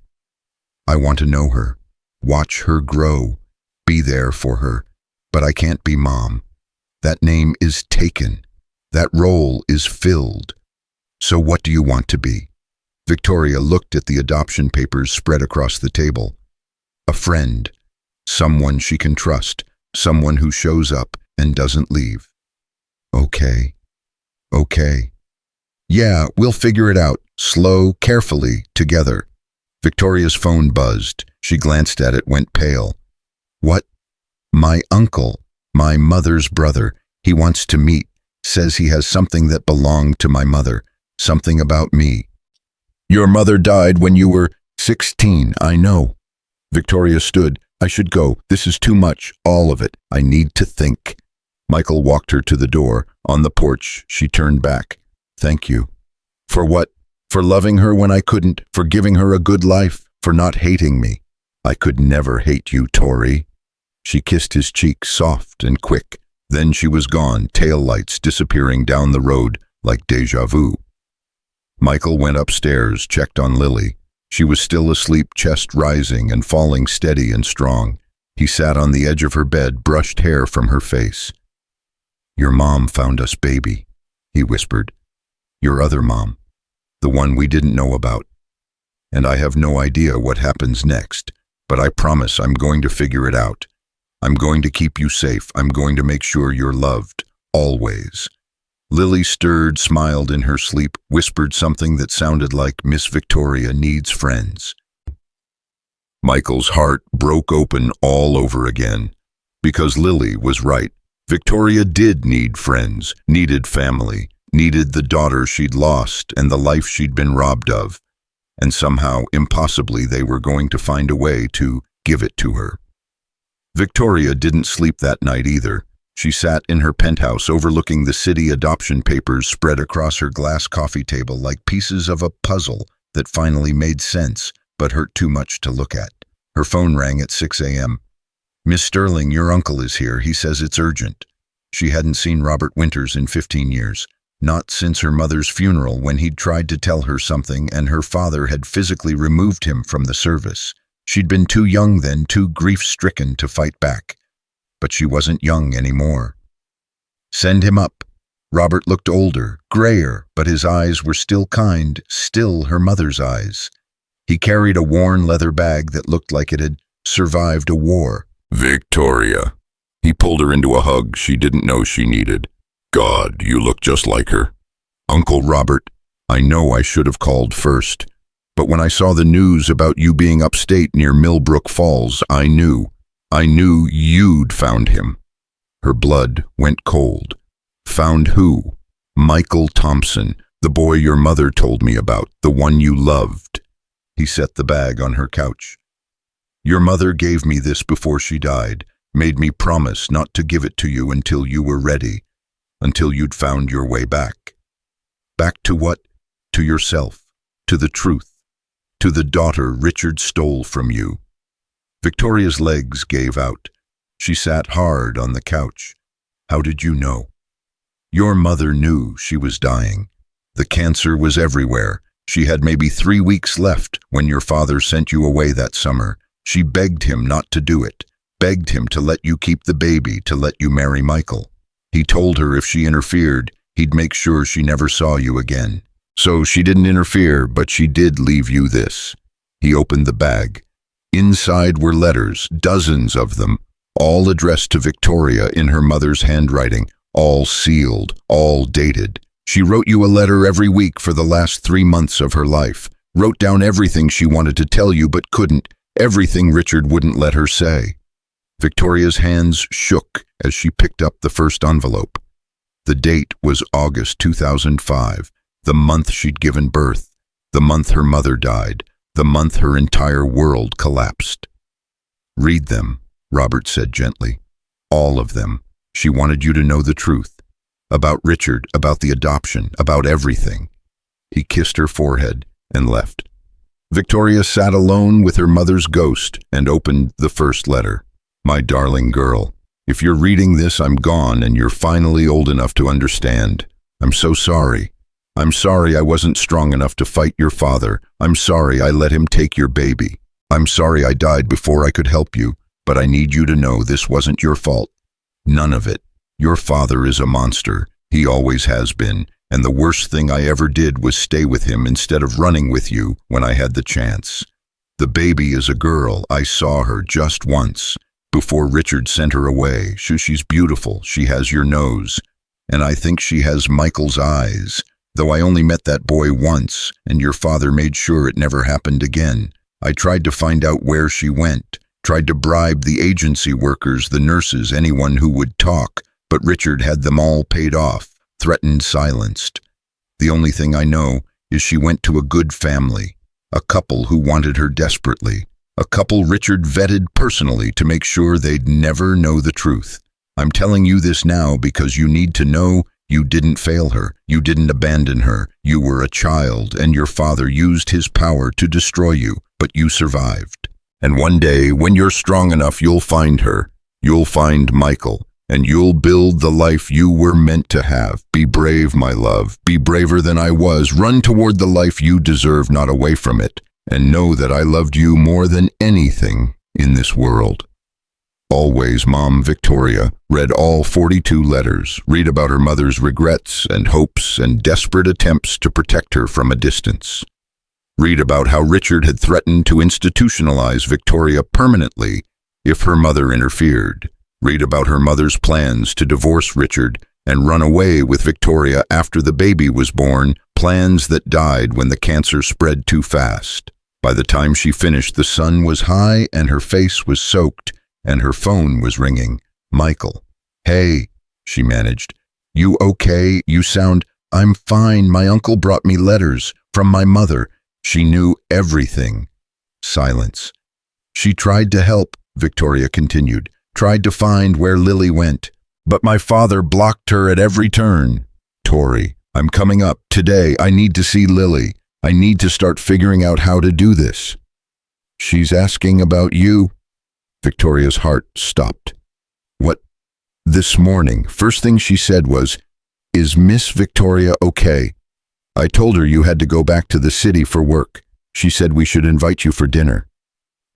I want to know her, watch her grow, be there for her, but I can't be mom. That name is taken. That role is filled. So what do you want to be? Victoria looked at the adoption papers spread across the table. A friend. Someone she can trust. Someone who shows up and doesn't leave. Okay. Yeah, we'll figure it out. Slow, carefully, together. Victoria's phone buzzed. She glanced at it, went pale. What? My uncle. My mother's brother. He wants to meet. Says he has something that belonged to my mother. Something about me. Your mother died when you were 16, I know. Victoria stood. I should go. This is too much. All of it. I need to think. Michael walked her to the door. On the porch, she turned back. Thank you. For what? For loving her when I couldn't. For giving her a good life. For not hating me. I could never hate you, Tori. She kissed his cheek, soft and quick. Then she was gone, taillights disappearing down the road like déjà vu. Michael went upstairs, checked on Lily. She was still asleep, chest rising and falling steady and strong. He sat on the edge of her bed, brushed hair from her face. Your mom found us, baby, he whispered. Your other mom, the one we didn't know about. And I have no idea what happens next, but I promise I'm going to figure it out. I'm going to keep you safe. I'm going to make sure you're loved, always. Lily stirred, smiled in her sleep, whispered something that sounded like Miss Victoria needs friends. Michael's heart broke open all over again, because Lily was right. Victoria did need friends, needed family, needed the daughter she'd lost and the life she'd been robbed of. And somehow, impossibly, they were going to find a way to give it to her. Victoria didn't sleep that night either. She sat in her penthouse overlooking the city adoption papers spread across her glass coffee table like pieces of a puzzle that finally made sense but hurt too much to look at. Her phone rang at 6 a.m. Miss Sterling, your uncle is here. He says it's urgent. She hadn't seen Robert Winters in 15 years. Not since her mother's funeral, when he'd tried to tell her something and her father had physically removed him from the service. She'd been too young then, too grief-stricken to fight back. But she wasn't young anymore. Send him up. Robert looked older, grayer, but his eyes were still kind, still her mother's eyes. He carried a worn leather bag that looked like it had survived a war. Victoria. He pulled her into a hug she didn't know she needed. God, you look just like her. Uncle Robert, I know I should have called first, but when I saw the news about you being upstate near Millbrook Falls, I knew you'd found him. Her blood went cold. Found who? Michael Thompson, the boy your mother told me about, the one you loved. He set the bag on her couch. Your mother gave me this before she died, made me promise not to give it to you until you were ready, until you'd found your way back. Back to what? To yourself, to the truth, to the daughter Richard stole from you. Victoria's legs gave out. She sat hard on the couch. How did you know? Your mother knew she was dying. The cancer was everywhere. She had maybe 3 weeks left when your father sent you away that summer. She begged him not to do it, begged him to let you keep the baby, to let you marry Michael. He told her if she interfered, he'd make sure she never saw you again. So she didn't interfere, but she did leave you this. He opened the bag. Inside were letters, dozens of them, all addressed to Victoria in her mother's handwriting, all sealed, all dated. She wrote you a letter every week for the last 3 months of her life, wrote down everything she wanted to tell you but couldn't, everything Richard wouldn't let her say. Victoria's hands shook as she picked up the first envelope. The date was August 2005, the month she'd given birth, the month her mother died, the month her entire world collapsed. Read them, Robert said gently. All of them. She wanted you to know the truth. About Richard, about the adoption, about everything. He kissed her forehead and left. Victoria sat alone with her mother's ghost and opened the first letter. My darling girl, if you're reading this, I'm gone and you're finally old enough to understand. I'm so sorry. I'm sorry I wasn't strong enough to fight your father. I'm sorry I let him take your baby. I'm sorry I died before I could help you, but I need you to know this wasn't your fault. None of it. Your father is a monster. He always has been. and the worst thing I ever did was stay with him instead of running with you when I had the chance. The baby is a girl. I saw her just once, before Richard sent her away. She's beautiful. She has your nose. And I think she has Michael's eyes, though I only met that boy once, and your father made sure it never happened again. I tried to find out where she went, tried to bribe the agency workers, the nurses, anyone who would talk, but Richard had them all paid off, threatened, silenced. The only thing I know is she went to a good family, a couple who wanted her desperately, a couple Richard vetted personally to make sure they'd never know the truth. I'm telling you this now because you need to know you didn't fail her, you didn't abandon her, you were a child and your father used his power to destroy you, but you survived. And one day, when you're strong enough, you'll find her, you'll find Michael, and you'll build the life you were meant to have. Be brave, my love, be braver than I was. Run toward the life you deserve, not away from it, and know that I loved you more than anything in this world. Always, Mom, Victoria. Read all 42 letters, read about her mother's regrets and hopes and desperate attempts to protect her from a distance. Read about how Richard had threatened to institutionalize Victoria permanently if her mother interfered. Read about her mother's plans to divorce Richard and run away with Victoria after the baby was born, plans that died when the cancer spread too fast. By the time she finished, the sun was high and her face was soaked, and her phone was ringing. Michael. Hey, she managed. You okay? You sound... I'm fine. My uncle brought me letters from my mother. She knew everything. Silence. She tried to help, Victoria continued, tried to find where Lily went, but my father blocked her at every turn. Tori, I'm coming up today. I need to see Lily. I need to start figuring out how to do this. She's asking about you. Victoria's heart stopped. What? This morning, first thing she said was, "Is Miss Victoria okay? I told her you had to go back to the city for work. She said we should invite you for dinner."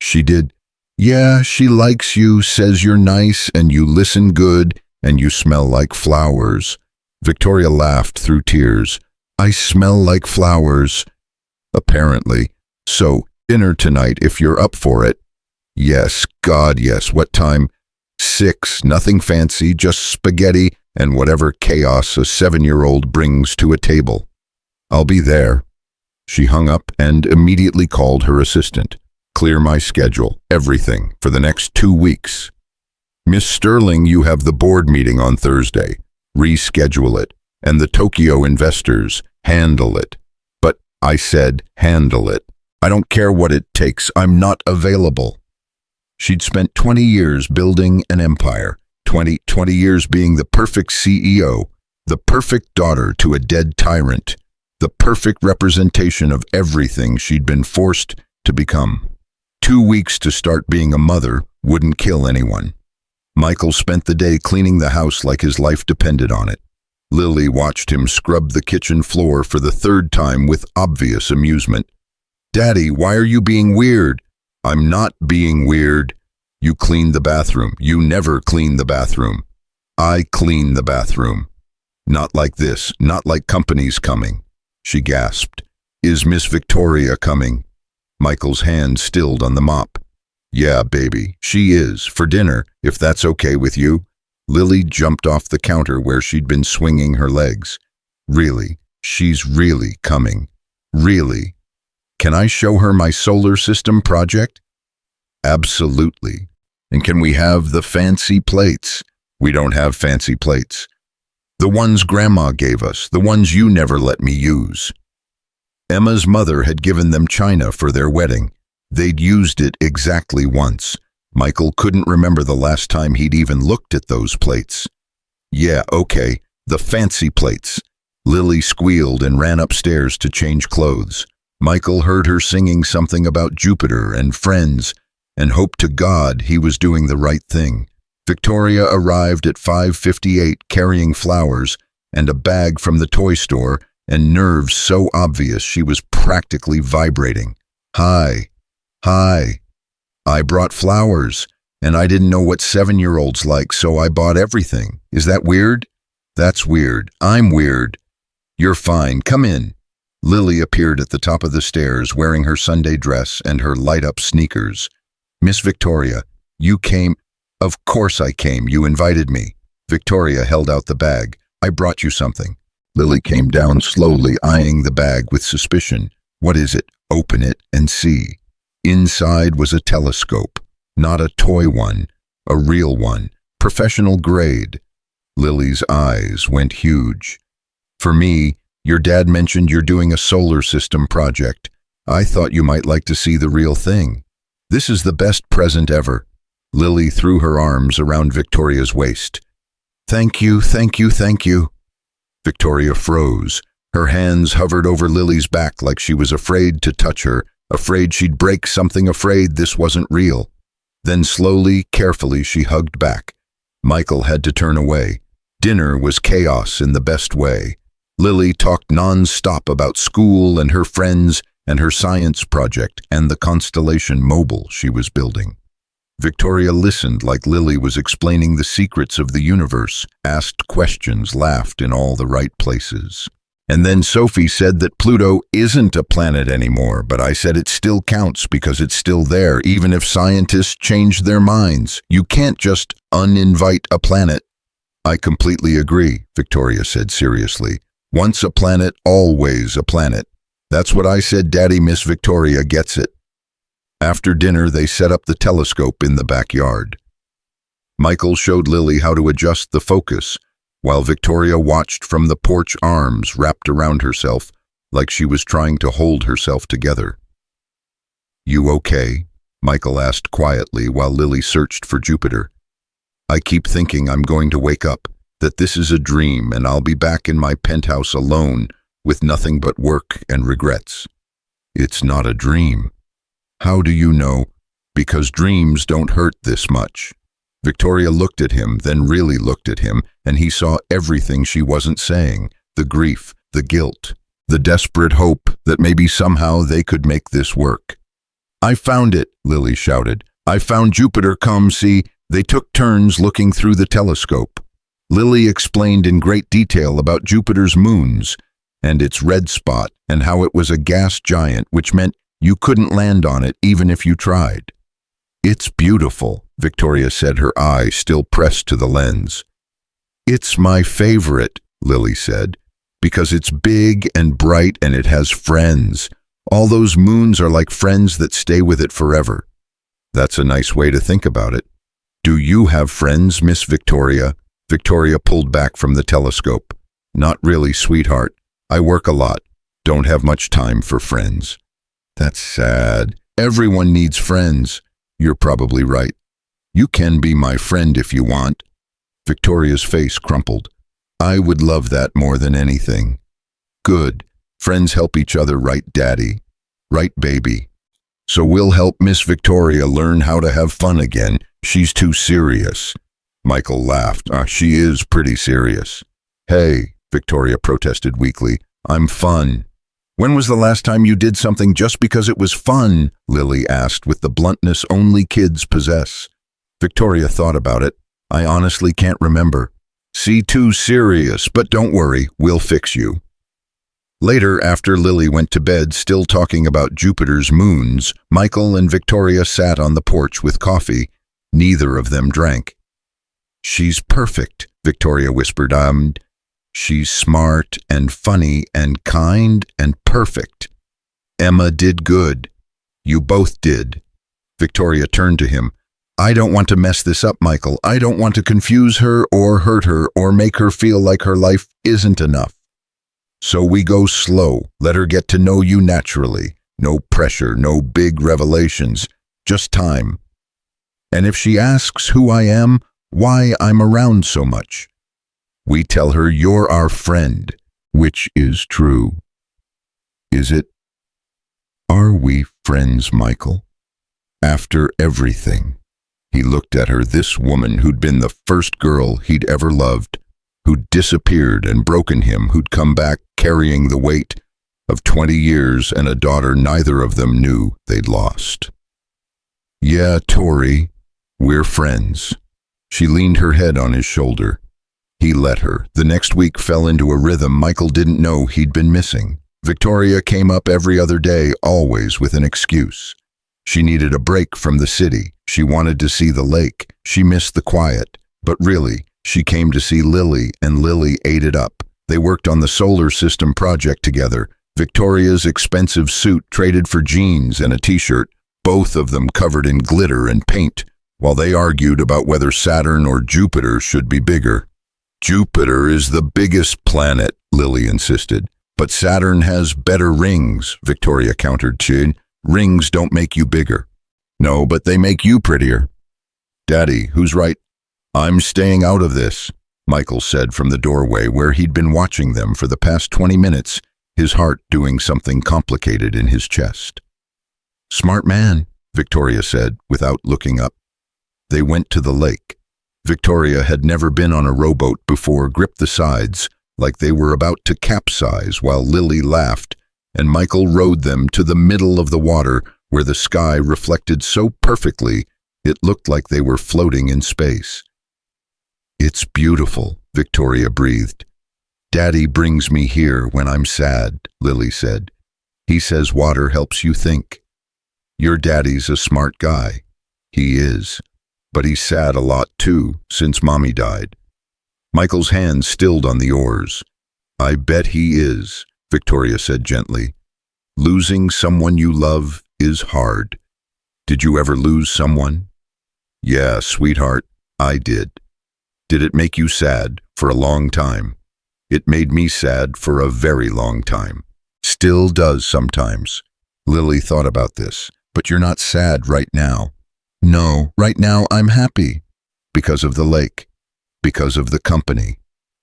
She did. Yeah, she likes you, says you're nice, and you listen good, and you smell like flowers. Victoria laughed through tears. I smell like flowers. Apparently. So, dinner tonight if you're up for it. Yes, God, yes. What time? 6, nothing fancy, just spaghetti and whatever chaos a 7-year-old brings to a table. I'll be there. She hung up and immediately called her assistant. Clear my schedule, everything, for the next 2 weeks. Miss Sterling, you have the board meeting on Thursday. Reschedule it. And the Tokyo investors, handle it. But I said, handle it. I don't care what it takes. I'm not available. She'd spent 20 years building an empire, 20 years being the perfect CEO, the perfect daughter to a dead tyrant, the perfect representation of everything she'd been forced to become. 2 weeks to start being a mother wouldn't kill anyone. Michael spent the day cleaning the house like his life depended on it. Lily watched him scrub the kitchen floor for the 3rd time with obvious amusement. Daddy, why are you being weird? I'm not being weird. You cleaned the bathroom. You never clean the bathroom. I clean the bathroom. Not like this, not like company's coming. She gasped. Is Miss Victoria coming? Michael's hand stilled on the mop. Yeah, baby, she is, for dinner, if that's okay with you. Lily jumped off the counter where she'd been swinging her legs. Really, she's really coming. Really. Can I show her my solar system project? Absolutely. And can we have the fancy plates? We don't have fancy plates. The ones Grandma gave us, the ones you never let me use. Emma's mother had given them china for their wedding. They'd used it exactly once. Michael couldn't remember the last time he'd even looked at those plates. Yeah, okay, the fancy plates. Lily squealed and ran upstairs to change clothes. Michael heard her singing something about Jupiter and friends, and hoped to God he was doing the right thing. Victoria arrived at 5:58 carrying flowers and a bag from the toy store, and nerves so obvious she was practically vibrating. Hi. Hi. I brought flowers, and I didn't know what 7-year-olds like, so I bought everything. Is that weird? That's weird. I'm weird. You're fine, come in. Lily appeared at the top of the stairs wearing her Sunday dress and her light-up sneakers. Miss Victoria, you came? Of course I came, you invited me. Victoria held out the bag. I brought you something. Lily came down slowly, eyeing the bag with suspicion. What is it? Open it and see. Inside was a telescope. Not a toy one, a real one, professional grade. Lily's eyes went huge. For me, your dad mentioned you're doing a solar system project. I thought you might like to see the real thing. This is the best present ever. Lily threw her arms around Victoria's waist. Thank you, thank you, thank you. Victoria froze. Her hands hovered over Lily's back like she was afraid to touch her, afraid she'd break something, afraid this wasn't real. Then slowly, carefully, she hugged back. Michael had to turn away. Dinner was chaos in the best way. Lily talked non-stop about school and her friends and her science project and the constellation mobile she was building. Victoria listened like Lily was explaining the secrets of the universe, asked questions, laughed in all the right places. And then Sophie said that Pluto isn't a planet anymore, but I said it still counts because it's still there, even if scientists change their minds. You can't just uninvite a planet. I completely agree, Victoria said seriously. Once a planet, always a planet. That's what I said, Daddy. Miss Victoria gets it. After dinner, they set up the telescope in the backyard. Michael showed Lily how to adjust the focus, while Victoria watched from the porch, arms wrapped around herself like she was trying to hold herself together. You okay? Michael asked quietly while Lily searched for Jupiter. I keep thinking I'm going to wake up, that this is a dream and I'll be back in my penthouse alone with nothing but work and regrets. It's not a dream. How do you know? Because dreams don't hurt this much. Victoria looked at him, then really looked at him, and he saw everything she wasn't saying, the grief, the guilt, the desperate hope that maybe somehow they could make this work. I found it, Lily shouted. I found Jupiter. Come see. They took turns looking through the telescope. Lily explained in great detail about Jupiter's moons and its red spot and how it was a gas giant, which meant you couldn't land on it even if you tried. It's beautiful, Victoria said, her eye still pressed to the lens. It's my favorite, Lily said, because it's big and bright and it has friends. All those moons are like friends that stay with it forever. That's a nice way to think about it. Do you have friends, Miss Victoria? Victoria pulled back from the telescope. Not really, sweetheart. I work a lot. Don't have much time for friends. That's sad. Everyone needs friends. You're probably right. You can be my friend if you want. Victoria's face crumpled. I would love that more than anything. Good. Friends help each other, right, Daddy? Right, baby? So we'll help Miss Victoria learn how to have fun again. She's too serious. Michael laughed. She is pretty serious. Hey, Victoria protested weakly. I'm fun. When was the last time you did something just because it was fun? Lily asked with the bluntness only kids possess. Victoria thought about it. I honestly can't remember. See, too serious, but don't worry, we'll fix you. Later, after Lily went to bed still talking about Jupiter's moons, Michael and Victoria sat on the porch with coffee. Neither of them drank. She's perfect, Victoria whispered. She's smart and funny and kind and perfect. Emma did good. You both did. Victoria turned to him. I don't want to mess this up, Michael. I don't want to confuse her or hurt her or make her feel like her life isn't enough. So we go slow. Let her get to know you naturally. No pressure, no big revelations, just time. And if she asks who I am, why I'm around so much, we tell her you're our friend, which is true. Is it? Are we friends, Michael? After everything. He looked at her, this woman who'd been the first girl he'd ever loved, who'd disappeared and broken him, who'd come back carrying the weight of 20 years and a daughter neither of them knew they'd lost. Yeah, Tori, we're friends. She leaned her head on his shoulder. He let her. The next week fell into a rhythm Michael didn't know he'd been missing. Victoria came up every other day, always with an excuse. She needed a break from the city. She wanted to see the lake. She missed the quiet. But really, she came to see Lily, and Lily ate it up. They worked on the solar system project together. Victoria's expensive suit traded for jeans and a t-shirt, both of them covered in glitter and paint, while they argued about whether Saturn or Jupiter should be bigger. Jupiter is the biggest planet, Lily insisted. But Saturn has better rings, Victoria countered. Rings don't make you bigger. No, but they make you prettier. Daddy, who's right? I'm staying out of this, Michael said from the doorway where he'd been watching them for the past 20 minutes, his heart doing something complicated in his chest. Smart man, Victoria said without looking up. They went to the lake. Victoria had never been on a rowboat before, gripped the sides like they were about to capsize while Lily laughed, and Michael rowed them to the middle of the water where the sky reflected so perfectly it looked like they were floating in space. It's beautiful, Victoria breathed. Daddy brings me here when I'm sad, Lily said. He says water helps you think. Your daddy's a smart guy. He is. But he's sad a lot too, since Mommy died. Michael's hands stilled on the oars. I bet he is, Victoria said gently. Losing someone you love is hard. Did you ever lose someone? Yeah, sweetheart, I did. Did it make you sad for a long time? It made me sad for a very long time. Still does sometimes. Lily thought about this. But you're not sad right now. No, right now I'm happy. Because of the lake. Because of the company.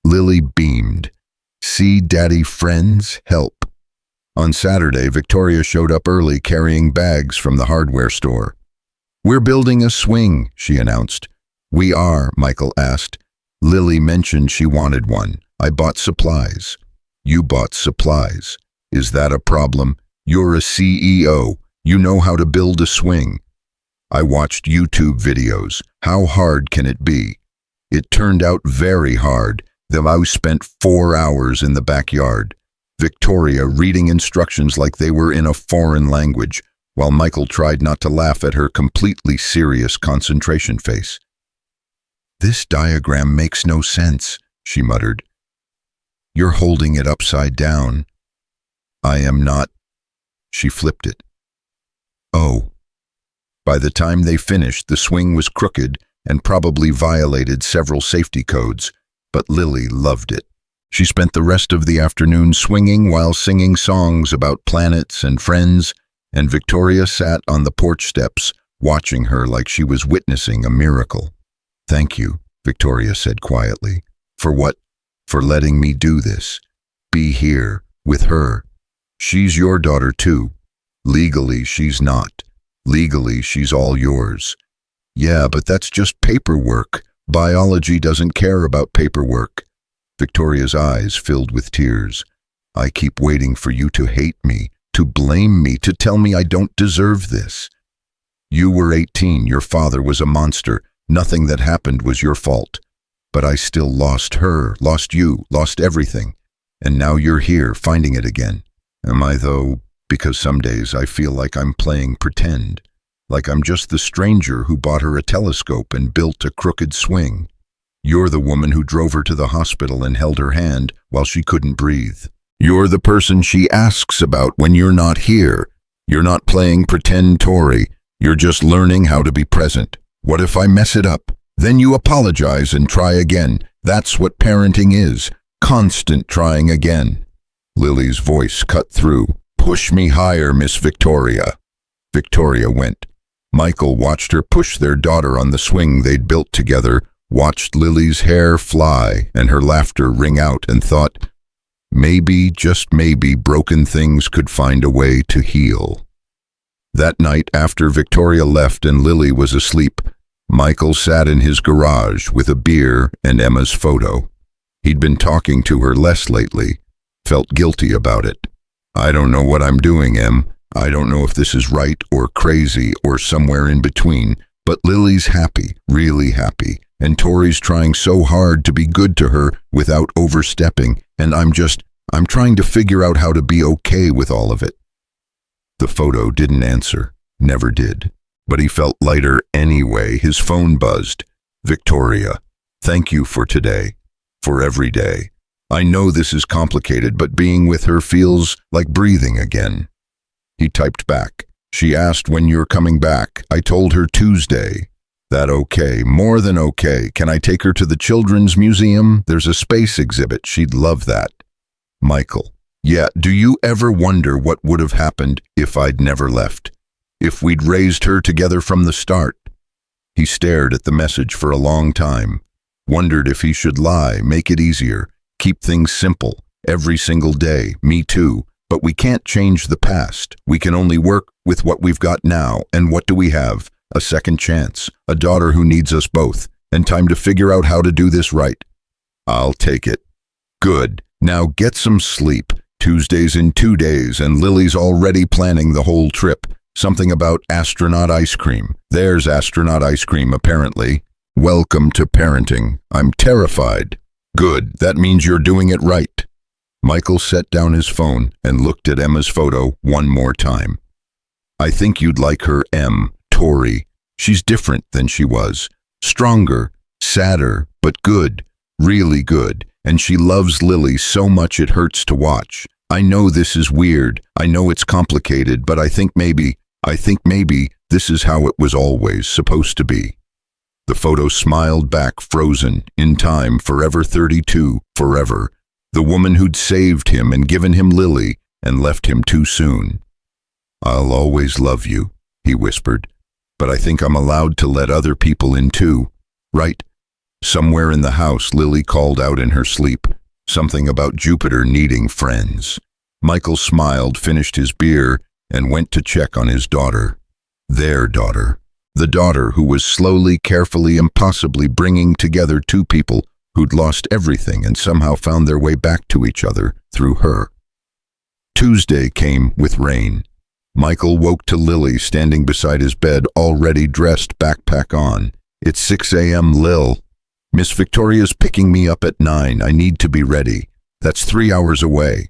Lily beamed. See, Daddy, friends help. On Saturday, Victoria showed up early carrying bags from the hardware store. We're building a swing, she announced. We are, Michael asked. Lily mentioned she wanted one. I bought supplies. You bought supplies. Is that a problem? You're a CEO. You know how to build a swing. I watched YouTube videos. How hard can it be? It turned out very hard. The mouse spent 4 hours in the backyard. Victoria reading instructions like they were in a foreign language, while Michael tried not to laugh at her completely serious concentration face. This diagram makes no sense, she muttered. You're holding it upside down. I am not. She flipped it. Oh. By the time they finished, the swing was crooked and probably violated several safety codes, but Lily loved it. She spent the rest of the afternoon swinging while singing songs about planets and friends, and Victoria sat on the porch steps, watching her like she was witnessing a miracle. Thank you, Victoria said quietly. For what? For letting me do this. Be here, with her. She's your daughter too. Legally, she's not. Legally, she's all yours. Yeah, but that's just paperwork. Biology doesn't care about paperwork. Victoria's eyes filled with tears. I keep waiting for you to hate me, to blame me, to tell me I don't deserve this. You were 18, your father was a monster. Nothing that happened was your fault. But I still lost her, lost you, lost everything. And now you're here, finding it again. Am I, though? Because some days I feel like I'm playing pretend. Like I'm just the stranger who bought her a telescope and built a crooked swing. You're the woman who drove her to the hospital and held her hand while she couldn't breathe. You're the person she asks about when you're not here. You're not playing pretend Tory. You're just learning how to be present. What if I mess it up? Then you apologize and try again. That's what parenting is. Constant trying again. Lily's voice cut through. Push me higher, Miss Victoria. Victoria went. Michael watched her push their daughter on the swing they'd built together, watched Lily's hair fly and her laughter ring out, and thought, maybe, just maybe, broken things could find a way to heal. That night, after Victoria left and Lily was asleep, Michael sat in his garage with a beer and Emma's photo. He'd been talking to her less lately, felt guilty about it. I don't know what I'm doing, Em. I don't know if this is right or crazy or somewhere in between, but Lily's happy, really happy. and Tori's trying so hard to be good to her without overstepping, and I'm trying to figure out how to be okay with all of it." The photo didn't answer, never did. But he felt lighter anyway. His phone buzzed. "Victoria, thank you for today, for every day. I know this is complicated, but being with her feels like breathing again." He typed back. "She asked when you're coming back. I told her Tuesday." "That okay, more than okay. Can I take her to the Children's Museum? There's a space exhibit. She'd love that." Michael: "Yeah, do you ever wonder what would have happened if I'd never left? If we'd raised her together from the start?" He stared at the message for a long time, wondered if he should lie, make it easier, keep things simple, every single day. Me too, but we can't change the past. We can only work with what we've got now, and what do we have? A second chance, a daughter who needs us both, and time to figure out how to do this right. I'll take it. Good, now get some sleep. Tuesday's in 2 days, and Lily's already planning the whole trip. Something about astronaut ice cream. There's astronaut ice cream, apparently. Welcome to parenting. I'm terrified. Good, that means you're doing it right. Michael set down his phone and looked at Emma's photo one more time. "I think you'd like her, Tori. She's different than she was. Stronger, sadder, but good, really good. And she loves Lily so much it hurts to watch. I know this is weird. I know it's complicated, but I think maybe this is how it was always supposed to be." The photo smiled back, frozen, in time, forever 32, forever. The woman who'd saved him and given him Lily and left him too soon. "I'll always love you," he whispered, "but I think I'm allowed to let other people in too, right?" Somewhere in the house, Lily called out in her sleep, something about Jupiter needing friends. Michael smiled, finished his beer, and went to check on his daughter. Their daughter. The daughter who was slowly, carefully, impossibly bringing together two people who'd lost everything and somehow found their way back to each other through her. Tuesday came with rain. Michael woke to Lily standing beside his bed, already dressed, backpack on. "It's 6 a.m., Lil. Miss Victoria's picking me up at 9. I need to be ready. That's 3 hours away."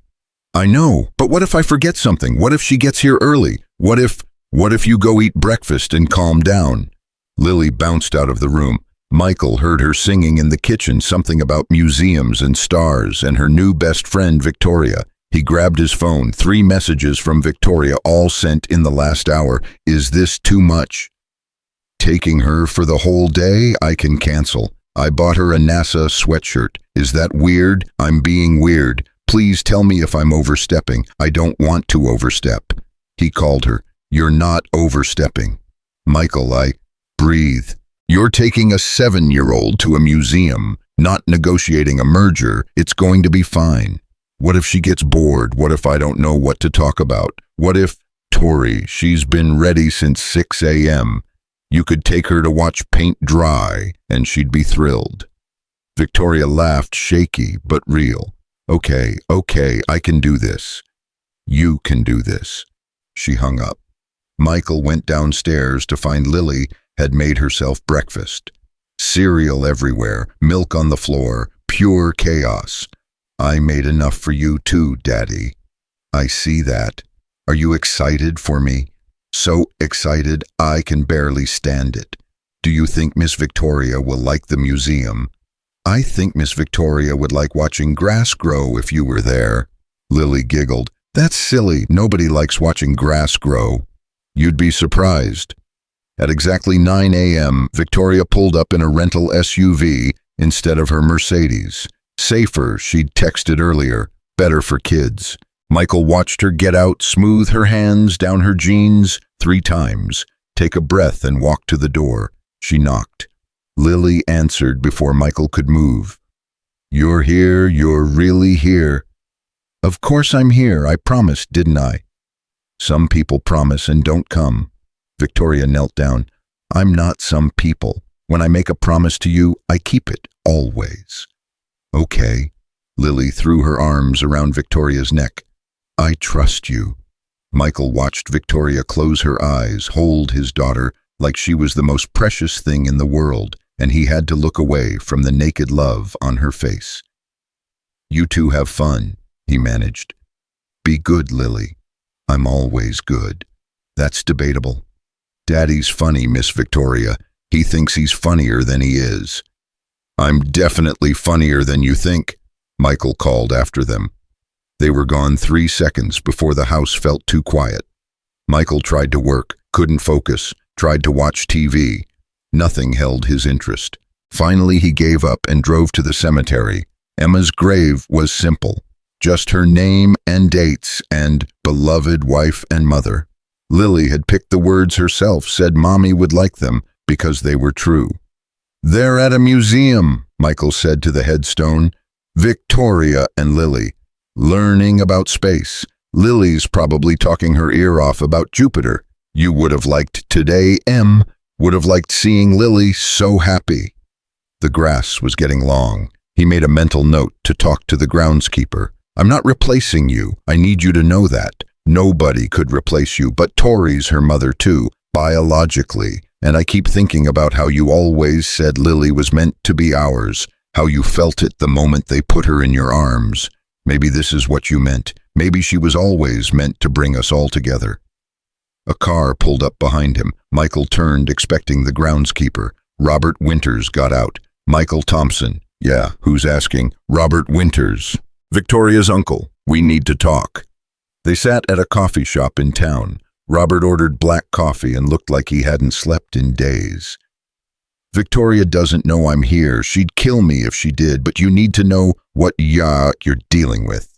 "I know, but what if I forget something? What if she gets here early? What if you go eat breakfast and calm down?" Lily bounced out of the room. Michael heard her singing in the kitchen, something about museums and stars and her new best friend, Victoria. He grabbed his phone. 3 messages from Victoria, all sent in the last hour. "Is this too much? Taking her for the whole day? I can cancel. I bought her a NASA sweatshirt. Is that weird? I'm being weird. Please tell me if I'm overstepping. I don't want to overstep." He called her. "You're not overstepping." "Michael, breathe. You're taking a 7-year-old to a museum, not negotiating a merger. It's going to be fine. What if she gets bored? What if I don't know what to talk about? What if, Tori, she's been ready since 6 a.m. You could take her to watch paint dry, and she'd be thrilled." Victoria laughed, shaky but real. Okay, I can do this. You can do this." She hung up. Michael went downstairs to find Lily had made herself breakfast. Cereal everywhere, milk on the floor, pure chaos. "I made enough for you too, Daddy." "I see that. Are you excited for me?" "So excited, I can barely stand it." "Do you think Miss Victoria will like the museum?" "I think Miss Victoria would like watching grass grow if you were there." Lily giggled. "That's silly. Nobody likes watching grass grow." "You'd be surprised." At exactly 9 a.m., Victoria pulled up in a rental SUV instead of her Mercedes. Safer, she'd texted earlier. Better for kids. Michael watched her get out, smooth her hands down her jeans 3 times, take a breath and walk to the door. She knocked. Lily answered before Michael could move. "You're here, you're really here." "Of course I'm here, I promised, didn't I?" "Some people promise and don't come." Victoria knelt down. "I'm not some people. When I make a promise to you, I keep it, always." "Okay." Lily threw her arms around Victoria's neck. "I trust you." Michael watched Victoria close her eyes, hold his daughter like she was the most precious thing in the world. and he had to look away from the naked love on her face. "You two have fun," he managed. "Be good, Lily." "I'm always good." "That's debatable." "Daddy's funny, Miss Victoria. He thinks he's funnier than he is." "I'm definitely funnier than you think," Michael called after them. They were gone 3 seconds before the house felt too quiet. Michael tried to work, couldn't focus, tried to watch TV. Nothing held his interest. Finally, he gave up and drove to the cemetery. Emma's grave was simple. Just her name and dates and beloved wife and mother. Lily had picked the words herself, said Mommy would like them because they were true. "They're at a museum," Michael said to the headstone. "Victoria and Lily, learning about space. Lily's probably talking her ear off about Jupiter. You would have liked today, Em. Would have liked seeing Lily so happy." The grass was getting long. He made a mental note to talk to the groundskeeper. "I'm not replacing you. I need you to know that. Nobody could replace you, but Tori's her mother too, biologically. And I keep thinking about how you always said Lily was meant to be ours, how you felt it the moment they put her in your arms. Maybe this is what you meant. Maybe she was always meant to bring us all together." A car pulled up behind him. Michael turned, expecting the groundskeeper. Robert Winters got out. "Michael Thompson." "Yeah, who's asking?" "Robert Winters. Victoria's uncle. We need to talk." They sat at a coffee shop in town. Robert ordered black coffee and looked like he hadn't slept in days. "Victoria doesn't know I'm here. She'd kill me if she did, but you need to know what you're dealing with."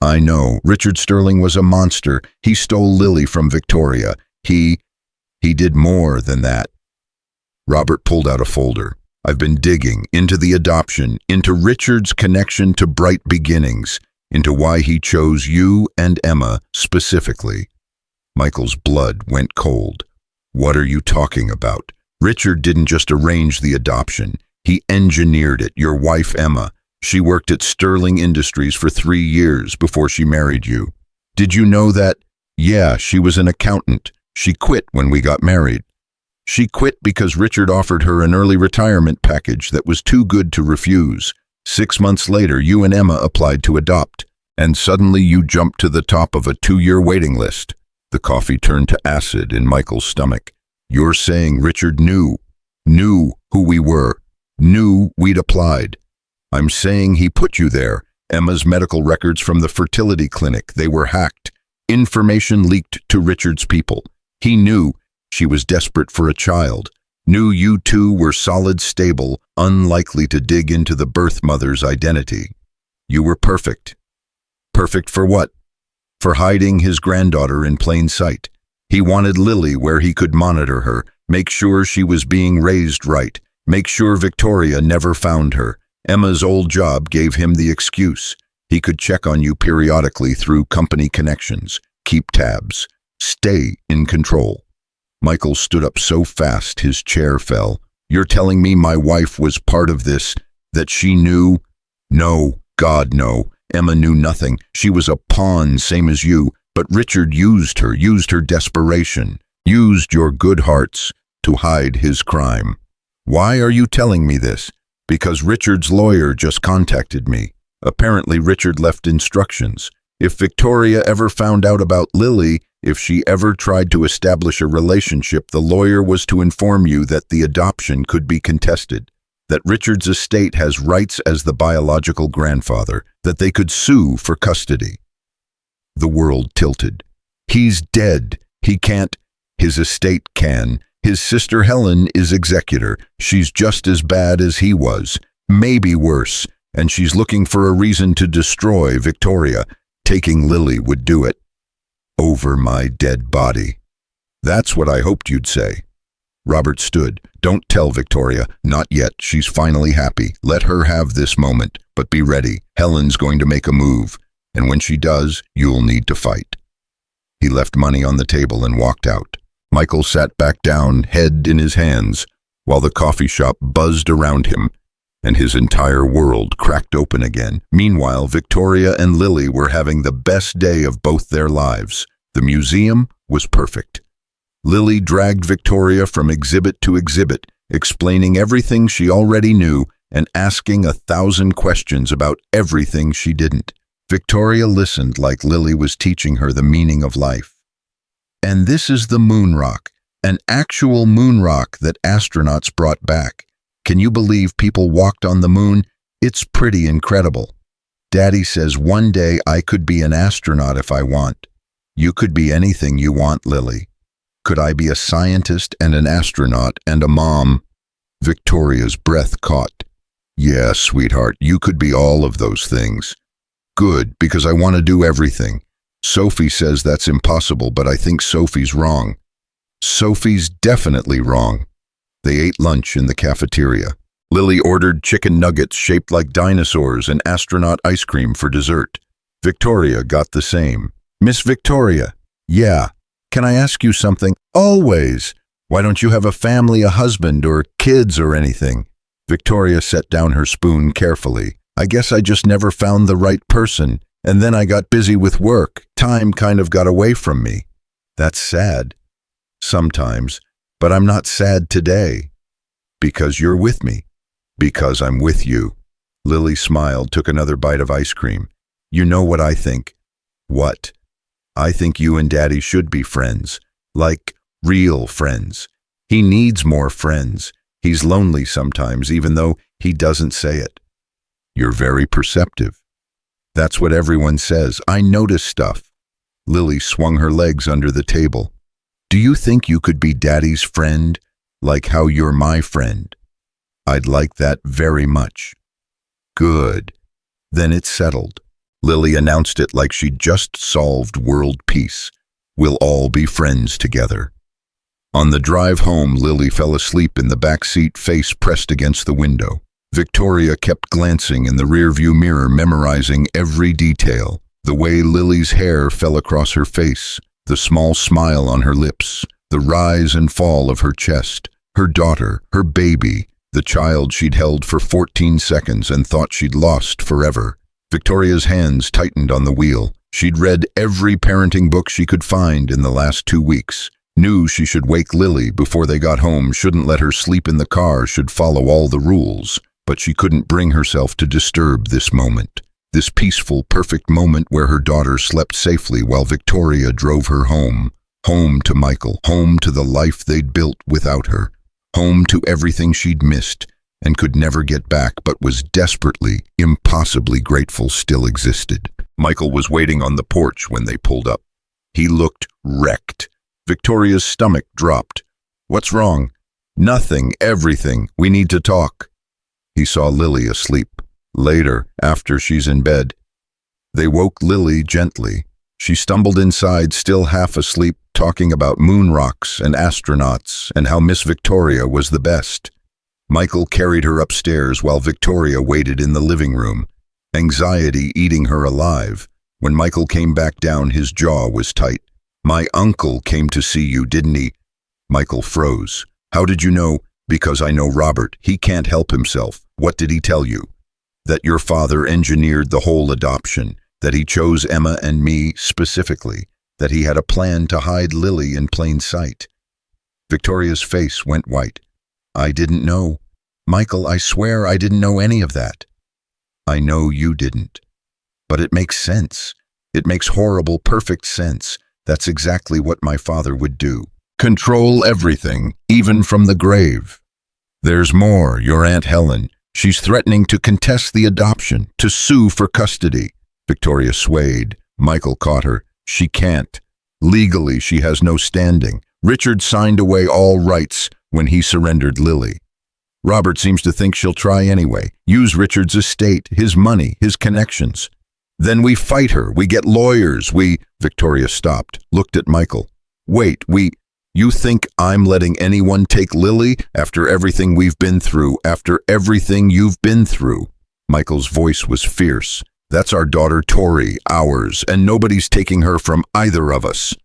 "I know. Richard Sterling was a monster. He stole Lily from Victoria. He did more than that." Robert pulled out a folder. "I've been digging into the adoption, into Richard's connection to Bright Beginnings, into why he chose you and Emma specifically." Michael's blood went cold. "What are you talking about? Richard didn't just arrange the adoption. He engineered it. Your wife, Emma. She worked at Sterling Industries for 3 years before she married you. Did you know that?" "Yeah, she was an accountant. She quit when we got married." "She quit because Richard offered her an early retirement package that was too good to refuse. 6 months later, you and Emma applied to adopt, and suddenly you jumped to the top of a 2-year waiting list." The coffee turned to acid in Michael's stomach. "You're saying Richard knew who we were, knew we'd applied." "I'm saying he put you there. Emma's medical records from the fertility clinic, they were hacked. Information leaked to Richard's people. He knew she was desperate for a child, knew you two were solid, stable, unlikely to dig into the birth mother's identity. You were perfect." "Perfect for what?" "For hiding his granddaughter in plain sight. He wanted Lily where he could monitor her, make sure she was being raised right, make sure Victoria never found her. Emma's old job gave him the excuse. He could check on you periodically through company connections, keep tabs, stay in control." Michael stood up so fast his chair fell. "You're telling me my wife was part of this, that she knew?" "No, God, no. Emma knew nothing. She was a pawn, same as you. But Richard used her desperation, used your good hearts to hide his crime." "Why are you telling me this?" "Because Richard's lawyer just contacted me. Apparently Richard left instructions. If Victoria ever found out about Lily, if she ever tried to establish a relationship, the lawyer was to inform you that the adoption could be contested, that Richard's estate has rights as the biological grandfather, that they could sue for custody." The world tilted. "He's dead. He can't." "His estate can. His sister Helen is executor. She's just as bad as he was, maybe worse, and she's looking for a reason to destroy Victoria. Taking Lily would do it. Over my dead body." "That's what I hoped you'd say." Robert stood. "Don't tell Victoria. Not yet. She's finally happy. Let her have this moment. But be ready. Helen's going to make a move. And when she does, you'll need to fight." He left money on the table and walked out. Michael sat back down, head in his hands, while the coffee shop buzzed around him, and his entire world cracked open again. Meanwhile, Victoria and Lily were having the best day of both their lives. The museum was perfect. Lily dragged Victoria from exhibit to exhibit, explaining everything she already knew and asking 1,000 questions about everything she didn't. Victoria listened like Lily was teaching her the meaning of life. And this is the moon rock, an actual moon rock that astronauts brought back. Can you believe people walked on the moon? It's pretty incredible. Daddy says one day I could be an astronaut if I want. You could be anything you want, Lily. Could I be a scientist and an astronaut and a mom? Victoria's breath caught. Yeah, sweetheart, you could be all of those things. Good, because I want to do everything. Sophie says that's impossible, but I think Sophie's wrong. Sophie's definitely wrong. They ate lunch in the cafeteria. Lily ordered chicken nuggets shaped like dinosaurs and astronaut ice cream for dessert. Victoria got the same. Miss Victoria. Yeah. Can I ask you something? Always. Why don't you have a family, a husband, or kids or anything? Victoria set down her spoon carefully. I guess I just never found the right person, and then I got busy with work. Time kind of got away from me. That's sad. Sometimes, but I'm not sad today. Because you're with me. Because I'm with you. Lily smiled, took another bite of ice cream. You know what I think? What? I think you and Daddy should be friends. Like, real friends. He needs more friends. He's lonely sometimes, even though he doesn't say it. You're very perceptive. That's what everyone says. I notice stuff. Lily swung her legs under the table. Do you think you could be Daddy's friend, like how you're my friend? I'd like that very much. Good. Then it's settled. Lily announced it like she'd just solved world peace. We'll all be friends together. On the drive home, Lily fell asleep in the back seat, face pressed against the window. Victoria kept glancing in the rearview mirror, memorizing every detail. The way Lily's hair fell across her face, the small smile on her lips, the rise and fall of her chest, her daughter, her baby, the child she'd held for 14 seconds and thought she'd lost forever. Victoria's hands tightened on the wheel. She'd read every parenting book she could find in the last 2 weeks. Knew she should wake Lily before they got home, shouldn't let her sleep in the car, should follow all the rules. But she couldn't bring herself to disturb this moment. This peaceful, perfect moment where her daughter slept safely while Victoria drove her home. Home to Michael. Home to the life they'd built without her. Home to everything she'd missed and could never get back, but was desperately, impossibly grateful still existed. Michael was waiting on the porch when they pulled up. He looked wrecked. Victoria's stomach dropped. What's wrong? Nothing, everything. We need to talk. He saw Lily asleep. Later, after she's in bed. They woke Lily gently. She stumbled inside, still half asleep, talking about moon rocks and astronauts and how Miss Victoria was the best. Michael carried her upstairs while Victoria waited in the living room, anxiety eating her alive. When Michael came back down, his jaw was tight. My uncle came to see you, didn't he? Michael froze. How did you know? Because I know Robert. He can't help himself. What did he tell you? That your father engineered the whole adoption, that he chose Emma and me specifically, that he had a plan to hide Lily in plain sight. Victoria's face went white. I didn't know. Michael, I swear I didn't know any of that. I know you didn't. But it makes sense. It makes horrible, perfect sense. That's exactly what my father would do. Control everything, even from the grave. There's more, your Aunt Helen. She's threatening to contest the adoption, to sue for custody. Victoria swayed. Michael caught her. She can't. Legally, she has no standing. Richard signed away all rights when he surrendered Lily. Robert seems to think she'll try anyway. Use Richard's estate, his money, his connections. Then we fight her. We get lawyers. Victoria stopped, looked at Michael. Wait, you think I'm letting anyone take Lily after everything we've been through, after everything you've been through? Michael's voice was fierce. That's our daughter Tori, ours, and nobody's taking her from either of us.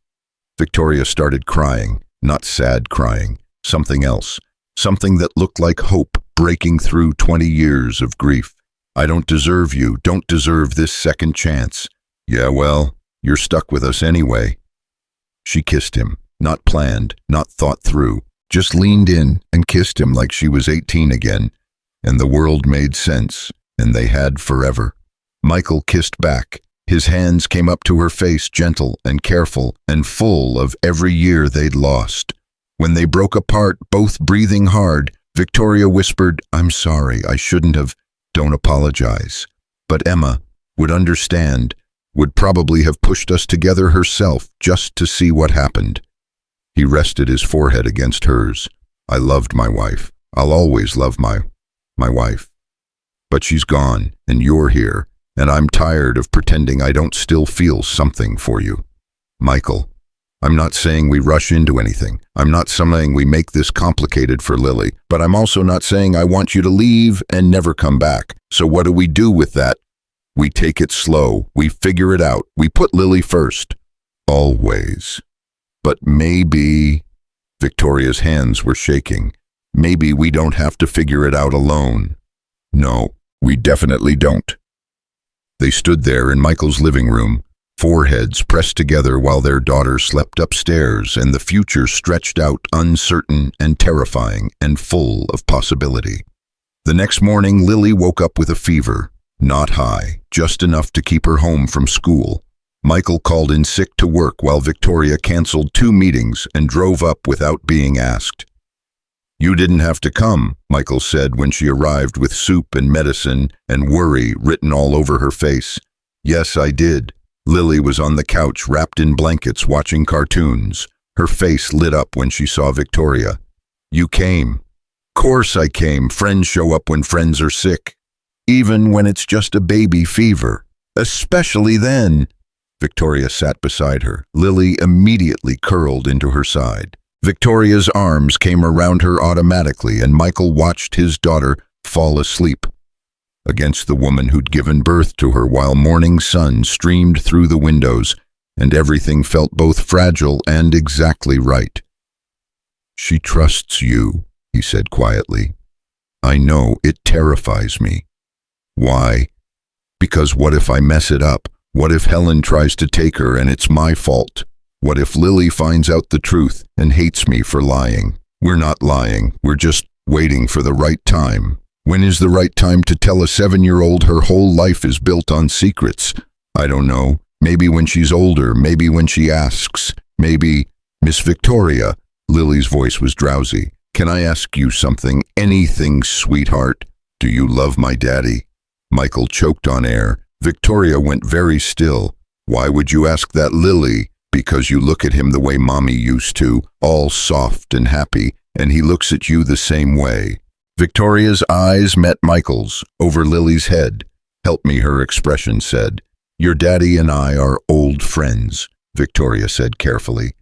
Victoria started crying, not sad crying, something else, something that looked like hope breaking through 20 years of grief. I don't deserve you, don't deserve this second chance. Yeah, well, you're stuck with us anyway. She kissed him, not planned, not thought through. just leaned in and kissed him like she was 18 again, and the world made sense, and they had forever. Michael kissed back. His hands came up to her face, gentle and careful and full of every year they'd lost. When they broke apart, both breathing hard, Victoria whispered, "I'm sorry, I shouldn't have. Don't apologize." But Emma would understand, would probably have pushed us together herself just to see what happened. He rested his forehead against hers. "I loved my wife. I'll always love my wife. But she's gone, and you're here, and I'm tired of pretending I don't still feel something for you." Michael, I'm not saying we rush into anything. I'm not saying we make this complicated for Lily, but I'm also not saying I want you to leave and never come back. So what do we do with that? We take it slow. We figure it out. We put Lily first. Always. But maybe, Victoria's hands were shaking, maybe we don't have to figure it out alone. No, we definitely don't. They stood there in Michael's living room, foreheads pressed together while their daughter slept upstairs, and the future stretched out uncertain and terrifying and full of possibility. The next morning, Lily woke up with a fever, not high, just enough to keep her home from school. Michael called in sick to work while Victoria canceled 2 meetings and drove up without being asked. "You didn't have to come," Michael said when she arrived with soup and medicine and worry written all over her face. "Yes, I did." Lily was on the couch wrapped in blankets watching cartoons. Her face lit up when she saw Victoria. "You came." "Course I came. Friends show up when friends are sick. Even when it's just a baby fever. Especially then." Victoria sat beside her. Lily immediately curled into her side. Victoria's arms came around her automatically, and Michael watched his daughter fall asleep against the woman who'd given birth to her while morning sun streamed through the windows, and everything felt both fragile and exactly right. "She trusts you," he said quietly. "I know it terrifies me." "Why?" "Because what if I mess it up? What if Helen tries to take her and it's my fault? What if Lily finds out the truth and hates me for lying? We're not lying, we're just waiting for the right time. When is the right time to tell a 7-year-old her whole life is built on secrets? I don't know. Maybe when she's older, maybe when she asks, maybe..." "Miss Victoria," Lily's voice was drowsy. "Can I ask you something? Anything, sweetheart? Do you love my daddy?" Michael choked on air. Victoria went very still. "Why would you ask that, Lily?" "Because you look at him the way Mommy used to, all soft and happy, and he looks at you the same way." Victoria's eyes met Michael's, over Lily's head. "Help me," her expression said. "Your daddy and I are old friends," Victoria said carefully.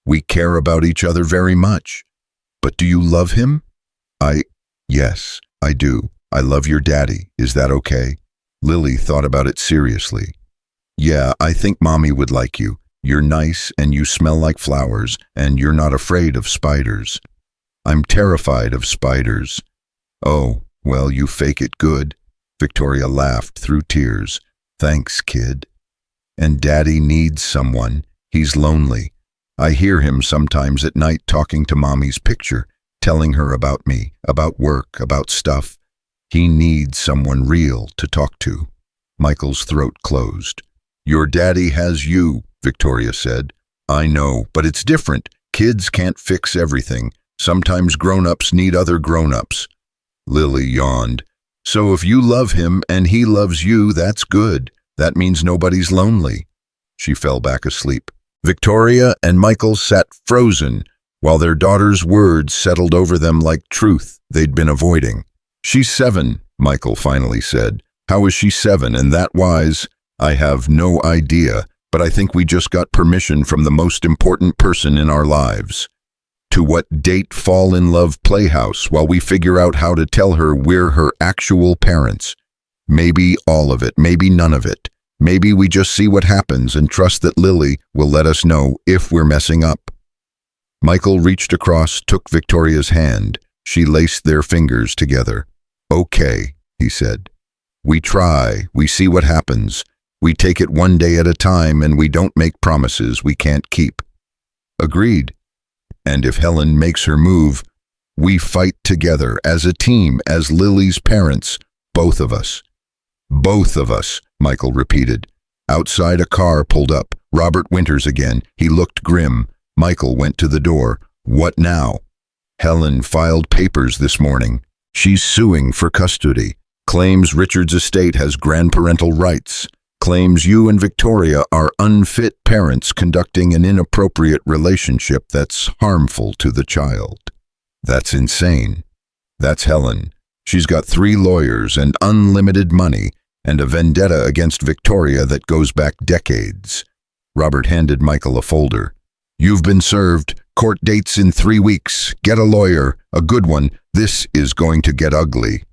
"We care about each other very much. But do you love him?" Yes, I do. I love your daddy. Is that okay?" Lily thought about it seriously. "Yeah, I think Mommy would like you. You're nice and you smell like flowers, and you're not afraid of spiders." "I'm terrified of spiders." "Oh, well, you fake it good." Victoria laughed through tears. "Thanks, kid." "And Daddy needs someone. He's lonely. I hear him sometimes at night talking to Mommy's picture, telling her about me, about work, about stuff. He needs someone real to talk to." Michael's throat closed. "Your daddy has you," Victoria said. "I know, but it's different. Kids can't fix everything. Sometimes grown-ups need other grown-ups." Lily yawned. "So if you love him and he loves you, that's good. That means nobody's lonely." She fell back asleep. Victoria and Michael sat frozen while their daughter's words settled over them like truth they'd been avoiding. "She's 7, Michael finally said. "How is she 7 and that wise?" "I have no idea, but I think we just got permission from the most important person in our lives. To what date fall in love playhouse while we figure out how to tell her we're her actual parents. Maybe all of it, maybe none of it. Maybe we just see what happens and trust that Lily will let us know if we're messing up." Michael reached across, took Victoria's hand. She laced their fingers together. "Okay," he said. "We try, we see what happens. We take it one day at a time and we don't make promises we can't keep." "Agreed." And if Helen makes her move, we fight together as a team, as Lily's parents, both of us. Both of us, Michael repeated. Outside, a car pulled up. Robert Winters again. He looked grim. Michael went to the door. What now? Helen filed papers this morning. She's suing for custody. Claims Richard's estate has grandparental rights. Claims you and Victoria are unfit parents conducting an inappropriate relationship that's harmful to the child. That's insane. That's Helen. She's got 3 lawyers and unlimited money and a vendetta against Victoria that goes back decades. Robert handed Michael a folder. You've been served. Court dates in 3 weeks. Get a lawyer, a good one. This is going to get ugly.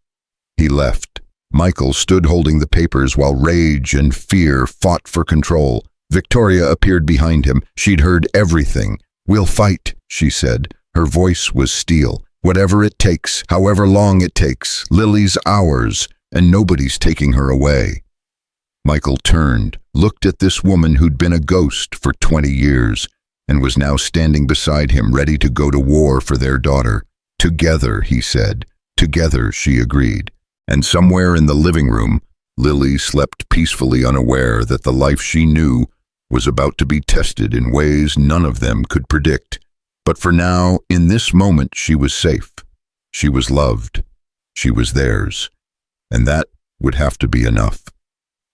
He left. Michael stood holding the papers while rage and fear fought for control. Victoria appeared behind him. She'd heard everything. We'll fight, she said. Her voice was steel. Whatever it takes, however long it takes, Lily's ours, and nobody's taking her away. Michael turned, looked at this woman who'd been a ghost for 20 years, and was now standing beside him, ready to go to war for their daughter. Together, he said. Together, she agreed. And somewhere in the living room, Lily slept peacefully, unaware that the life she knew was about to be tested in ways none of them could predict. But for now, in this moment, she was safe. She was loved. She was theirs. And that would have to be enough.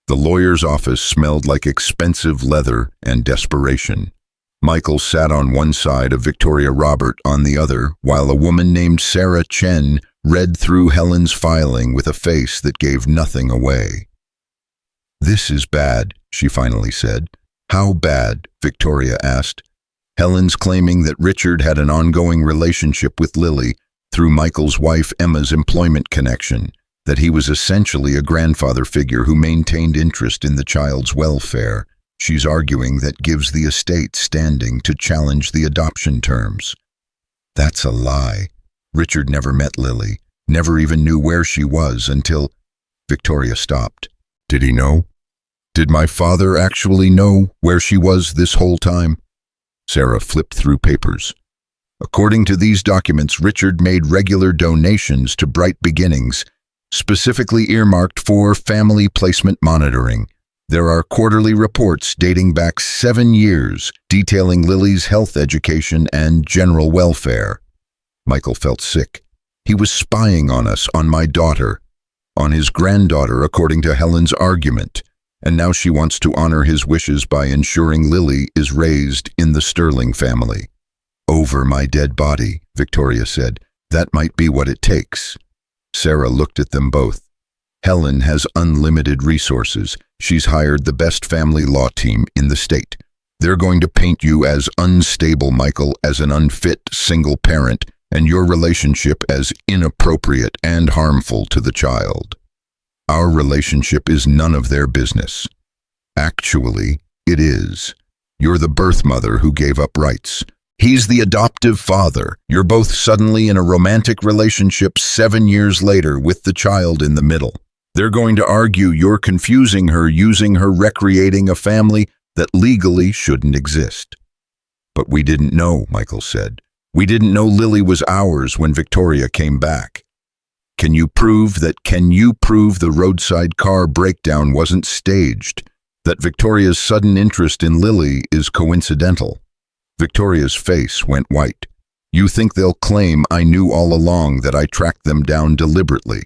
The lawyer's office smelled like expensive leather and desperation. Michael sat on one side of Victoria Robert on the other, while a woman named Sarah Chen read through Helen's filing with a face that gave nothing away. This is bad, she finally said. How bad? Victoria asked. Helen's claiming that Richard had an ongoing relationship with Lily through Michael's wife Emma's employment connection, that he was essentially a grandfather figure who maintained interest in the child's welfare. She's arguing that gives the estate standing to challenge the adoption terms. That's a lie. Richard never met Lily, never even knew where she was until... Victoria stopped. Did he know? Did my father actually know where she was this whole time? Sarah flipped through papers. According to these documents, Richard made regular donations to Bright Beginnings, specifically earmarked for family placement monitoring. There are quarterly reports dating back 7 years detailing Lily's health education and general welfare. Michael felt sick. He was spying on us, on my daughter, on his granddaughter, according to Helen's argument. And now she wants to honor his wishes by ensuring Lily is raised in the Sterling family. Over my dead body, Victoria said. That might be what it takes. Sarah looked at them both. Helen has unlimited resources. She's hired the best family law team in the state. They're going to paint you as unstable, Michael, as an unfit single parent, and your relationship as inappropriate and harmful to the child. Our relationship is none of their business. Actually, it is. You're the birth mother who gave up rights. He's the adoptive father. You're both suddenly in a romantic relationship 7 years later with the child in the middle. They're going to argue you're confusing her, using her, recreating a family that legally shouldn't exist. But we didn't know, Michael said. We didn't know Lily was ours when Victoria came back. Can you prove the roadside car breakdown wasn't staged? That Victoria's sudden interest in Lily is coincidental? Victoria's face went white. You think they'll claim I knew all along, that I tracked them down deliberately?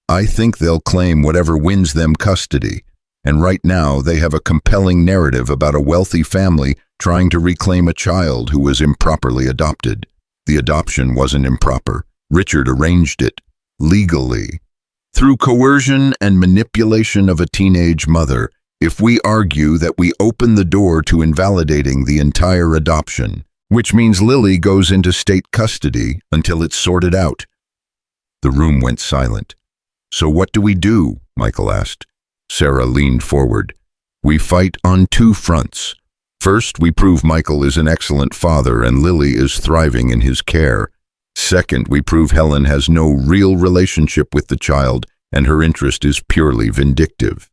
I think they'll claim whatever wins them custody. And right now they have a compelling narrative about a wealthy family trying to reclaim a child who was improperly adopted. The adoption wasn't improper. Richard arranged it. Legally. Through coercion and manipulation of a teenage mother, if we argue that we open the door to invalidating the entire adoption, which means Lily goes into state custody until it's sorted out. The room went silent. So what do we do? Michael asked. Sarah leaned forward. We fight on 2 fronts. First, we prove Michael is an excellent father and Lily is thriving in his care. Second, we prove Helen has no real relationship with the child and her interest is purely vindictive.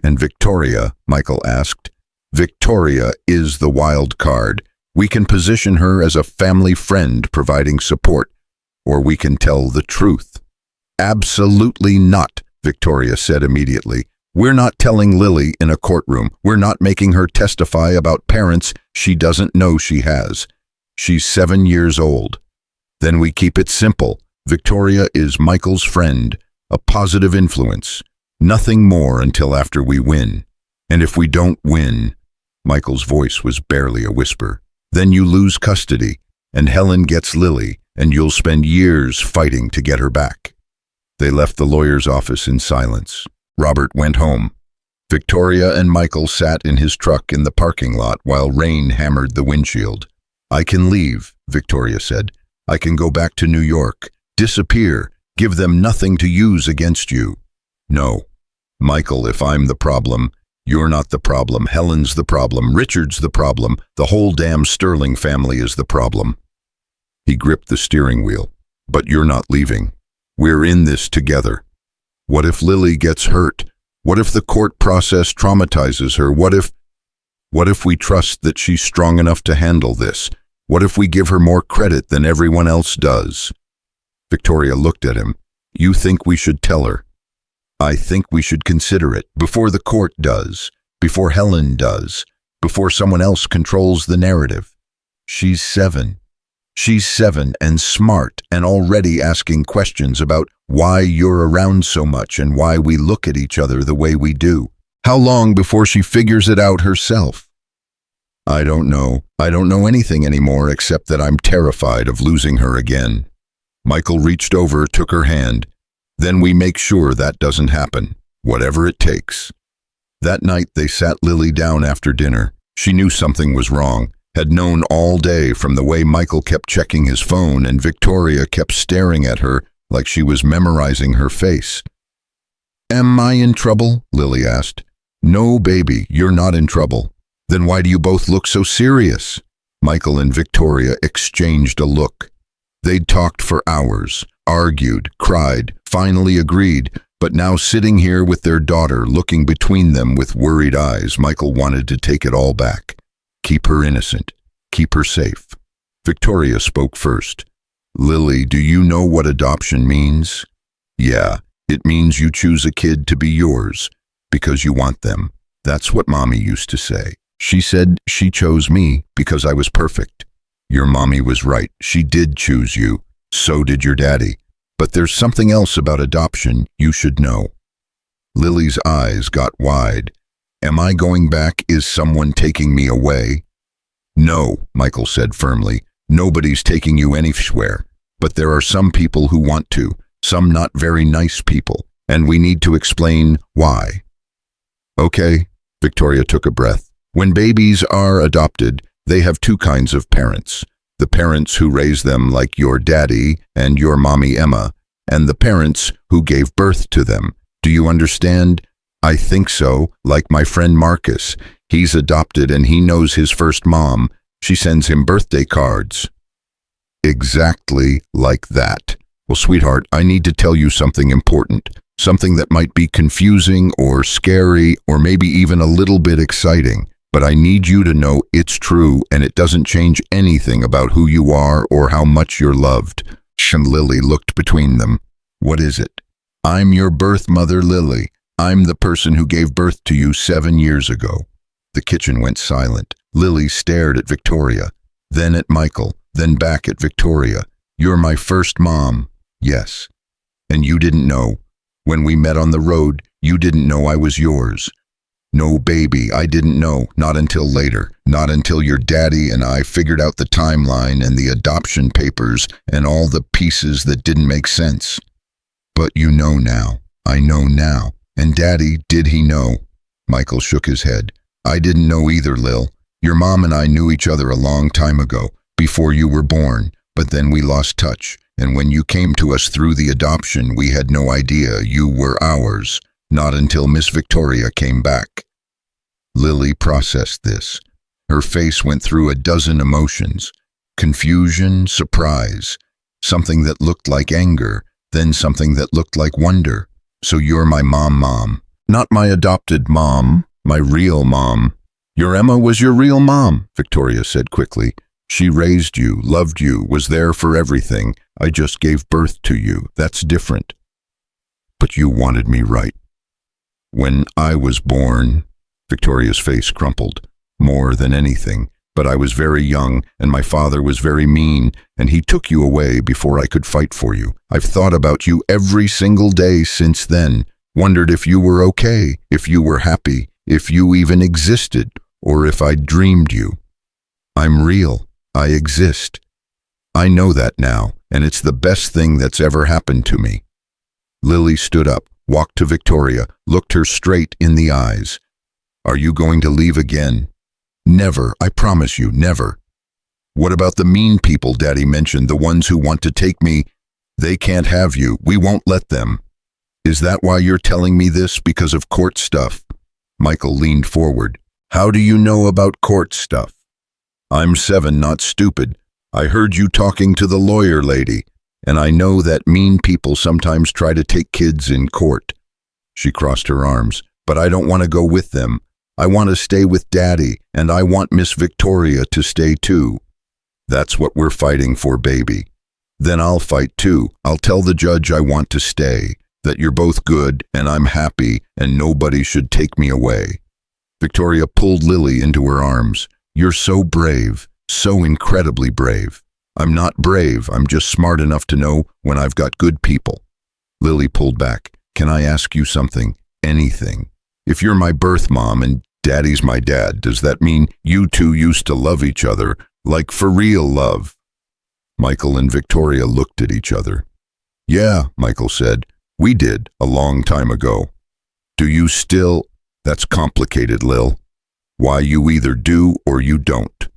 And Victoria, Michael asked. Victoria is the wild card. We can position her as a family friend providing support, or we can tell the truth. Absolutely not, Victoria said immediately. We're not telling Lily in a courtroom. We're not making her testify about parents she doesn't know she has. She's 7 years old. Then we keep it simple. Victoria is Michael's friend, a positive influence. Nothing more until after we win. And if we don't win, Michael's voice was barely a whisper, then you lose custody, and Helen gets Lily, and you'll spend years fighting to get her back. They left the lawyer's office in silence. Robert went home. Victoria and Michael sat in his truck in the parking lot while rain hammered the windshield. I can leave, Victoria said. I can go back to New York, disappear, give them nothing to use against you. No. Michael, if I'm the problem, you're not the problem. Helen's the problem. Richard's the problem. The whole damn Sterling family is the problem. He gripped the steering wheel. But you're not leaving. We're in this together. What if Lily gets hurt? What if the court process traumatizes her? What if we trust that she's strong enough to handle this? What if we give her more credit than everyone else does? Victoria looked at him. You think we should tell her? I think we should consider it before the court does, before Helen does, before someone else controls the narrative. She's 7. She's 7 and smart and already asking questions about why you're around so much and why we look at each other the way we do. How long before she figures it out herself? I don't know. I don't know anything anymore except that I'm terrified of losing her again. Michael reached over, took her hand. Then we make sure that doesn't happen, whatever it takes. That night they sat Lily down after dinner. She knew something was wrong, had known all day from the way Michael kept checking his phone and Victoria kept staring at her like she was memorizing her face. Am I in trouble? Lily asked. No, baby, you're not in trouble. Then why do you both look so serious? Michael and Victoria exchanged a look. They'd talked for hours, argued, cried, finally agreed, but now sitting here with their daughter looking between them with worried eyes, Michael wanted to take it all back. Keep her innocent. Keep her safe. Victoria spoke first. Lily, do you know what adoption means? Yeah, it means you choose a kid to be yours because you want them. That's what Mommy used to say. She said she chose me because I was perfect. Your mommy was right. She did choose you. So did your daddy. But there's something else about adoption you should know. Lily's eyes got wide. Am I going back? Is someone taking me away? No, Michael said firmly. Nobody's taking you anywhere. But there are some people who want to, some not very nice people, and we need to explain why. Okay, Victoria took a breath. When babies are adopted, they have two kinds of parents. The parents who raise them like your daddy and your mommy Emma, and the parents who gave birth to them. Do you understand? I think so, like my friend Marcus. He's adopted and he knows his first mom. She sends him birthday cards. Exactly like that. Well, sweetheart, I need to tell you something important. Something that might be confusing or scary or maybe even a little bit exciting. But I need you to know it's true and it doesn't change anything about who you are or how much you're loved. And Lily looked between them. What is it? I'm your birth mother, Lily. I'm the person who gave birth to you 7 years ago. The kitchen went silent. Lily stared at Victoria, then at Michael, then back at Victoria. You're my first mom. Yes. And you didn't know. When we met on the road, you didn't know I was yours. No, baby, I didn't know, not until later, not until your daddy and I figured out the timeline and the adoption papers and all the pieces that didn't make sense. But you know now. I know now. And Daddy, did he know? Michael shook his head. I didn't know either, Lil. Your mom and I knew each other a long time ago, before you were born, but then we lost touch, and when you came to us through the adoption, we had no idea you were ours. Not until Miss Victoria came back. Lily processed this. Her face went through a dozen emotions. Confusion, surprise, something that looked like anger, then something that looked like wonder. So you're my mom. Not my adopted mom, my real mom. Your Emma was your real mom, Victoria said quickly. She raised you, loved you, was there for everything. I just gave birth to you. That's different. But you wanted me right. When I was born, Victoria's face crumpled. More than anything. But I was very young, and my father was very mean, and he took you away before I could fight for you. I've thought about you every single day since then, wondered if you were okay, if you were happy, if you even existed, or if I dreamed you. I'm real. I exist. I know that now, and it's the best thing that's ever happened to me. Lily stood up, walked to Victoria, looked her straight in the eyes. Are you going to leave again? Never, I promise you, never. What about the mean people Daddy mentioned, the ones who want to take me? They can't have you. We won't let them. Is that why you're telling me this, because of court stuff? Michael leaned forward. How do you know about court stuff? I'm 7, not stupid. I heard you talking to the lawyer lady, and I know that mean people sometimes try to take kids in court. She crossed her arms. But I don't want to go with them. I want to stay with Daddy, and I want Miss Victoria to stay too. That's what we're fighting for, baby. Then I'll fight too. I'll tell the judge I want to stay, that you're both good, and I'm happy, and nobody should take me away. Victoria pulled Lily into her arms. You're so brave, so incredibly brave. I'm not brave, I'm just smart enough to know when I've got good people. Lily pulled back. Can I ask you something? Anything. If you're my birth mom and Daddy's my dad, does that mean you two used to love each other, like for real love? Michael and Victoria looked at each other. Yeah, Michael said. We did, a long time ago. Do you still? That's complicated, Lil. Why, you either do or you don't.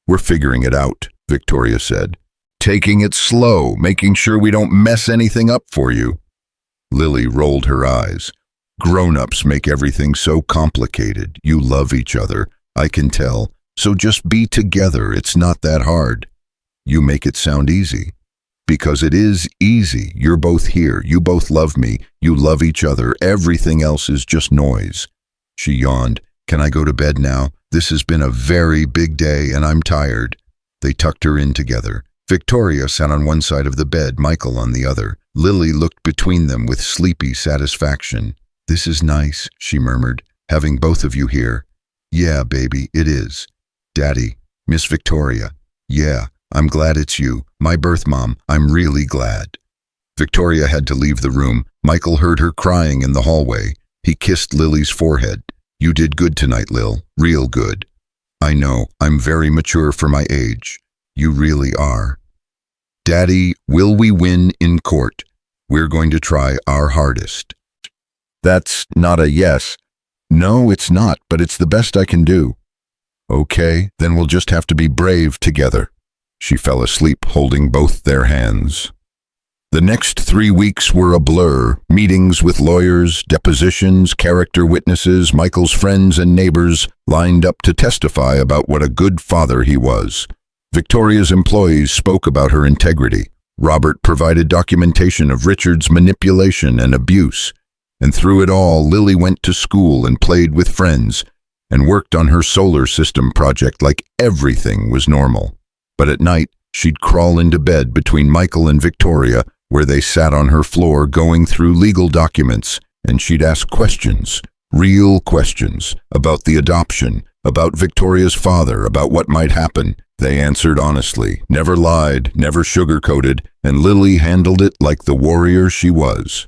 We're figuring it out, Victoria said. Taking it slow, making sure we don't mess anything up for you. Lily rolled her eyes. Grown-ups make everything so complicated. You love each other, I can tell. So just be together, it's not that hard. You make it sound easy. Because it is easy. You're both here, you both love me, you love each other, everything else is just noise. She yawned. Can I go to bed now? This has been a very big day and I'm tired. They tucked her in together. Victoria sat on one side of the bed, Michael on the other. Lily looked between them with sleepy satisfaction. This is nice, she murmured, having both of you here. Yeah, baby, it is. Daddy, Miss Victoria. Yeah, I'm glad it's you. My birth mom, I'm really glad. Victoria had to leave the room. Michael heard her crying in the hallway. He kissed Lily's forehead. You did good tonight, Lil. Real good. I know, I'm very mature for my age. You really are. Daddy, will we win in court? We're going to try our hardest. That's not a yes. No, it's not, but it's the best I can do. Okay, then we'll just have to be brave together. She fell asleep holding both their hands. The next 3 weeks were a blur. Meetings with lawyers, depositions, character witnesses, Michael's friends and neighbors lined up to testify about what a good father he was. Victoria's employees spoke about her integrity. Robert provided documentation of Richard's manipulation and abuse. And through it all, Lily went to school and played with friends and worked on her solar system project like everything was normal. But at night, she'd crawl into bed between Michael and Victoria, where they sat on her floor going through legal documents, and she'd ask questions, real questions, about the adoption, about Victoria's father, about what might happen. They answered honestly, never lied, never sugarcoated, and Lily handled it like the warrior she was.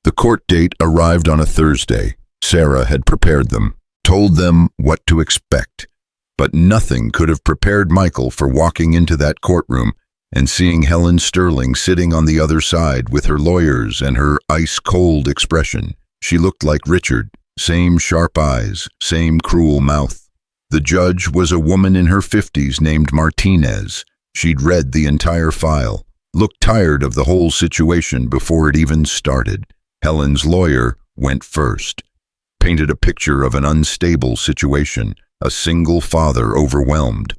The court date arrived on a Thursday. Sarah had prepared them, told them what to expect. But nothing could have prepared Michael for walking into that courtroom and seeing Helen Sterling sitting on the other side with her lawyers and her ice-cold expression. She looked like Richard, same sharp eyes, same cruel mouth. The judge was a woman in her 50s named Martinez. She'd read the entire file, looked tired of the whole situation before it even started. Helen's lawyer went first, painted a picture of an unstable situation, a single father overwhelmed,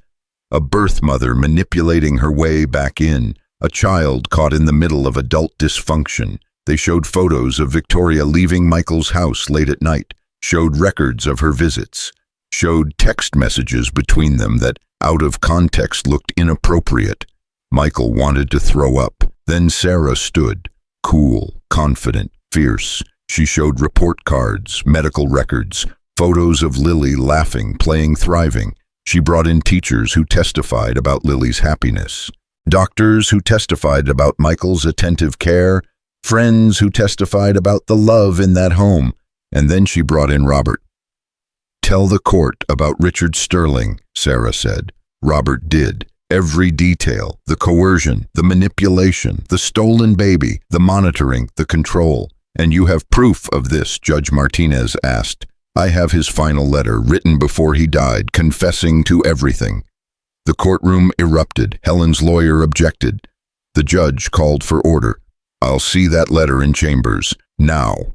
a birth mother manipulating her way back in, a child caught in the middle of adult dysfunction. They showed photos of Victoria leaving Michael's house late at night, showed records of her visits, showed text messages between them that out of context, looked inappropriate. Michael wanted to throw up. Then Sarah stood, cool, confident, fierce. She showed report cards, medical records, photos of Lily laughing, playing, thriving. She brought in teachers who testified about Lily's happiness, doctors who testified about Michael's attentive care, friends who testified about the love in that home. And then she brought in Robert. "Tell the court about Richard Sterling," Sarah said. Robert did. Every detail, the coercion, the manipulation, the stolen baby, the monitoring, the control. "And you have proof of this?" Judge Martinez asked. "I have his final letter, written before he died, confessing to everything." The courtroom erupted. Helen's lawyer objected. The judge called for order. "I'll see that letter in chambers, now."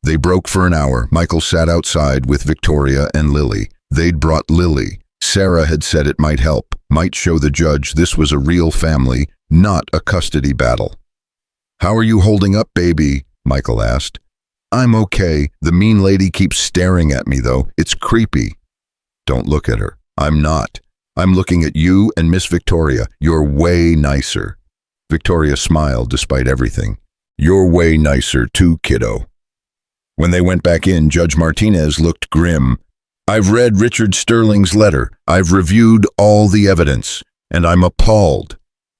They broke for an hour. Michael sat outside with Victoria and Lily. They'd brought Lily. Sarah had said it might help, might show the judge this was a real family, not a custody battle. "How are you holding up, baby?" Michael asked. "I'm okay. The mean lady keeps staring at me, though. It's creepy." "Don't look at her." "I'm not. I'm looking at you and Miss Victoria. You're way nicer." Victoria smiled despite everything. "You're way nicer too, kiddo." When they went back in, Judge Martinez looked grim. "I've read Richard Sterling's letter. I've reviewed all the evidence, and I'm appalled."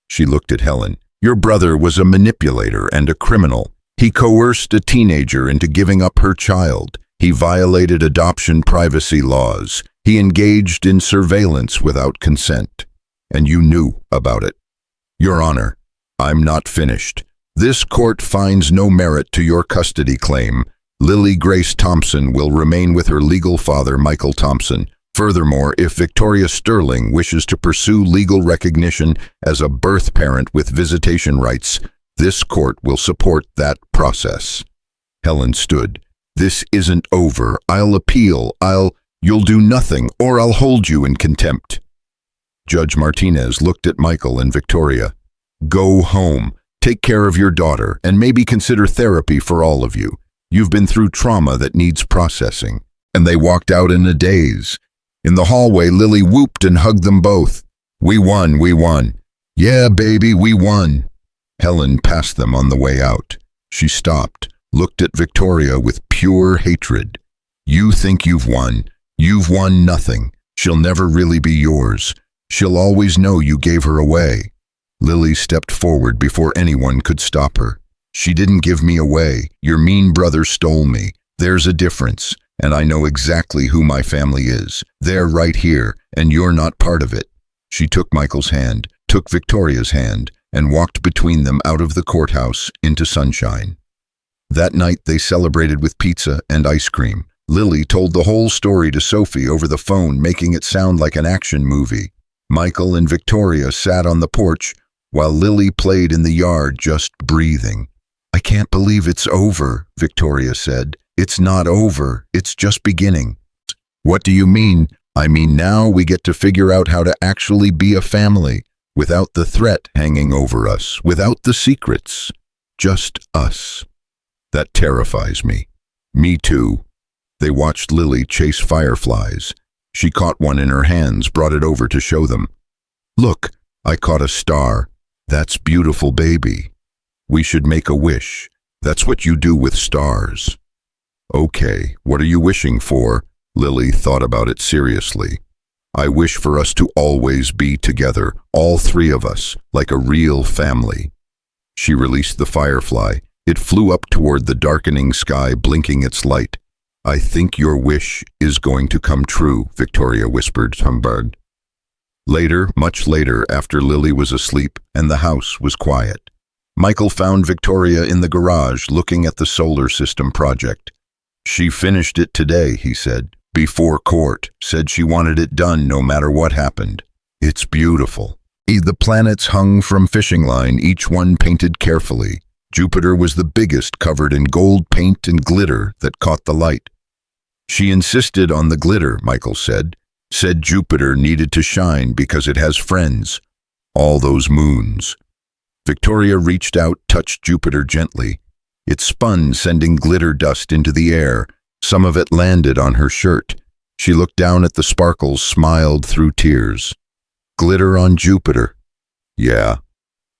She looked at Helen. "Your brother was a manipulator and a criminal. He coerced a teenager into giving up her child. He violated adoption privacy laws. He engaged in surveillance without consent. And you knew about it." "Your Honor, I'm not finished. This court finds no merit to your custody claim. Lily Grace Thompson will remain with her legal father, Michael Thompson. Furthermore, if Victoria Sterling wishes to pursue legal recognition as a birth parent with visitation rights, this court will support that process." Helen stood. "This isn't over. I'll appeal. You'll do nothing, or I'll hold you in contempt." Judge Martinez looked at Michael and Victoria. "Go home. Take care of your daughter, and maybe consider therapy for all of you. You've been through trauma that needs processing." And they walked out in a daze. In the hallway, Lily whooped and hugged them both. "We won, we won." "Yeah, baby, we won." Helen passed them on the way out. She stopped, looked at Victoria with pure hatred. "You think you've won. You've won nothing. She'll never really be yours. She'll always know you gave her away." Lily stepped forward before anyone could stop her. "She didn't give me away. Your mean brother stole me. There's a difference, and I know exactly who my family is. They're right here, and you're not part of it." She took Michael's hand, took Victoria's hand, and walked between them out of the courthouse into sunshine. That night they celebrated with pizza and ice cream. Lily told the whole story to Sophie over the phone, making it sound like an action movie. Michael and Victoria sat on the porch while Lily played in the yard, just breathing. "I can't believe it's over," Victoria said. "It's not over. It's just beginning." "What do you mean?" "I mean now we get to figure out how to actually be a family, without the threat hanging over us, without the secrets. Just us." "That terrifies me." "Me too." They watched Lily chase fireflies. She caught one in her hands, brought it over to show them. "Look, I caught a star. That's beautiful, baby. We should make a wish. That's what you do with stars." "Okay, what are you wishing for?" Lily thought about it seriously. "I wish for us to always be together, all three of us, like a real family." She released the firefly. It flew up toward the darkening sky, blinking its light. "I think your wish is going to come true," Victoria whispered, humbugged. Later, much later, after Lily was asleep and the house was quiet, Michael found Victoria in the garage looking at the solar system project. "She finished it today," he said, "before court, said she wanted it done no matter what happened. It's beautiful." The planets hung from fishing line, each one painted carefully. Jupiter was the biggest, covered in gold paint and glitter that caught the light. "She insisted on the glitter," Michael said Jupiter needed to shine because it has friends, all those moons. Victoria reached out, touched Jupiter gently. It spun, sending glitter dust into the air. Some of it landed on her shirt. She looked down at the sparkles, smiled through tears. Glitter on Jupiter. Yeah,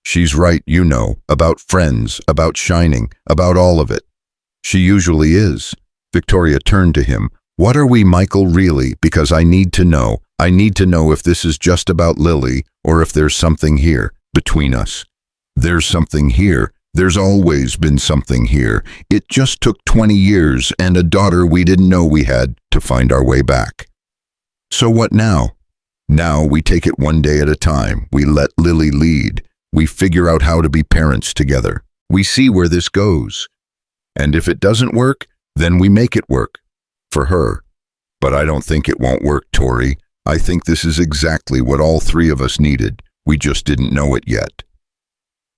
she's right, you know, about friends, about shining, about all of it. She usually is. Victoria turned to him. What are we, Michael, really? Because I need to know. I need to know if this is just about Lily or if there's something here between us. There's something here. There's always been something here. It just took 20 years and a daughter we didn't know we had to find our way back. So what now? Now we take it one day at a time. We let Lily lead. We figure out how to be parents together. We see where this goes. And if it doesn't work, then we make it work. For her. But I don't think it won't work, Tori. I think this is exactly what all three of us needed. We just didn't know it yet.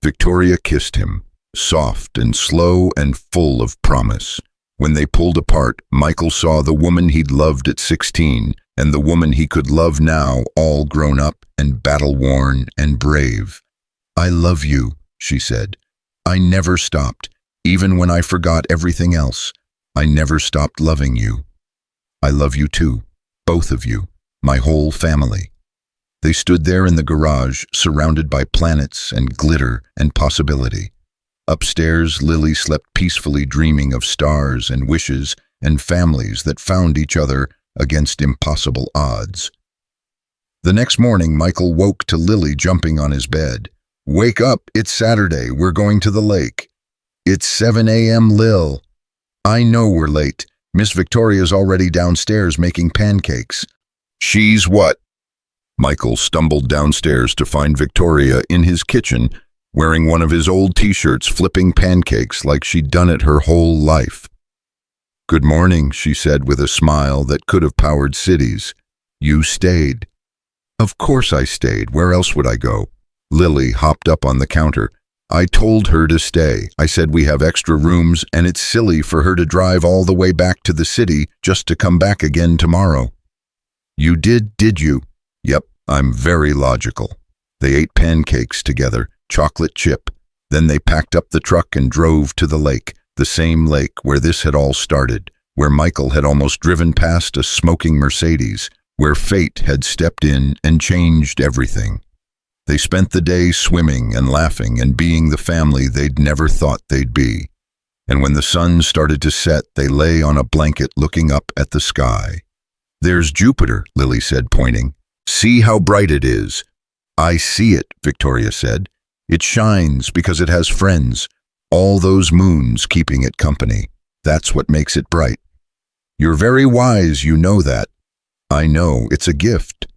Victoria kissed him, soft and slow and full of promise. When they pulled apart, Michael saw the woman he'd loved at 16 and the woman he could love now, all grown up and battle-worn and brave. I love you, she said. I never stopped, even when I forgot everything else. I never stopped loving you. I love you too, both of you, my whole family. They stood there in the garage, surrounded by planets and glitter and possibility. Upstairs, Lily slept peacefully, dreaming of stars and wishes and families that found each other against impossible odds. The next morning, Michael woke to Lily jumping on his bed. Wake up, it's Saturday, we're going to the lake. It's 7 a.m., Lil. I know we're late. Miss Victoria's already downstairs making pancakes. She's what? Michael stumbled downstairs to find Victoria in his kitchen, wearing one of his old t-shirts, flipping pancakes like she'd done it her whole life. Good morning, she said with a smile that could have powered cities. You stayed. Of course I stayed. Where else would I go? Lily hopped up on the counter. I told her to stay. I said we have extra rooms and it's silly for her to drive all the way back to the city just to come back again tomorrow. You did you? Yep, I'm very logical. They ate pancakes together, chocolate chip. Then they packed up the truck and drove to the lake, the same lake where this had all started, where Michael had almost driven past a smoking Mercedes, where fate had stepped in and changed everything. They spent the day swimming and laughing and being the family they'd never thought they'd be. And when the sun started to set, they lay on a blanket looking up at the sky. There's Jupiter, Lily said, pointing. See how bright it is. I see it, Victoria said. It shines because it has friends. All those moons keeping it company. That's what makes it bright. You're very wise, you know that. I know, it's a gift.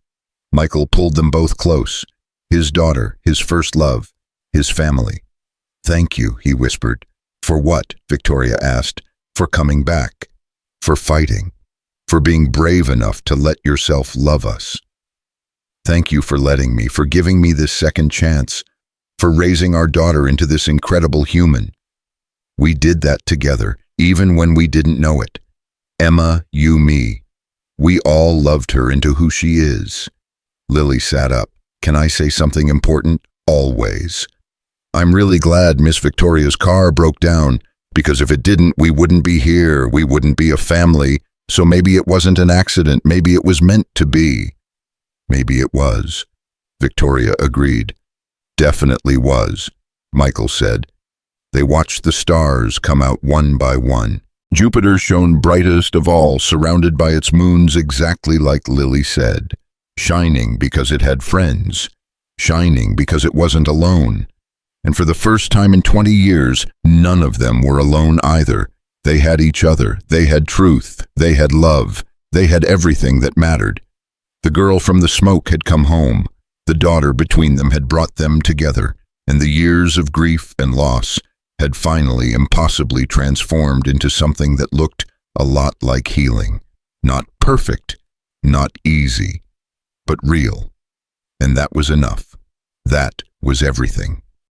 Michael pulled them both close. His daughter, his first love, his family. Thank you, he whispered. For what? Victoria asked. For coming back. For fighting. For being brave enough to let yourself love us. Thank you for letting me, for giving me this second chance, for raising our daughter into this incredible human. We did that together, even when we didn't know it. Emma, you, me. We all loved her into who she is. Lily sat up. Can I say something important? Always. I'm really glad Miss Victoria's car broke down, because if it didn't, we wouldn't be here, we wouldn't be a family, so maybe it wasn't an accident, maybe it was meant to be. Maybe it was. Victoria agreed. Definitely was, Michael said. They watched the stars come out one by one. Jupiter shone brightest of all, surrounded by its moons exactly like Lily said. Shining because it had friends. Shining because it wasn't alone. And for the first time in 20 years, none of them were alone either. They had each other. They had truth. They had love. They had everything that mattered. The girl from the smoke had come home. The daughter between them had brought them together, and the years of grief and loss had finally impossibly transformed into something that looked a lot like healing. Not perfect, not easy, but real. And that was enough. That was everything.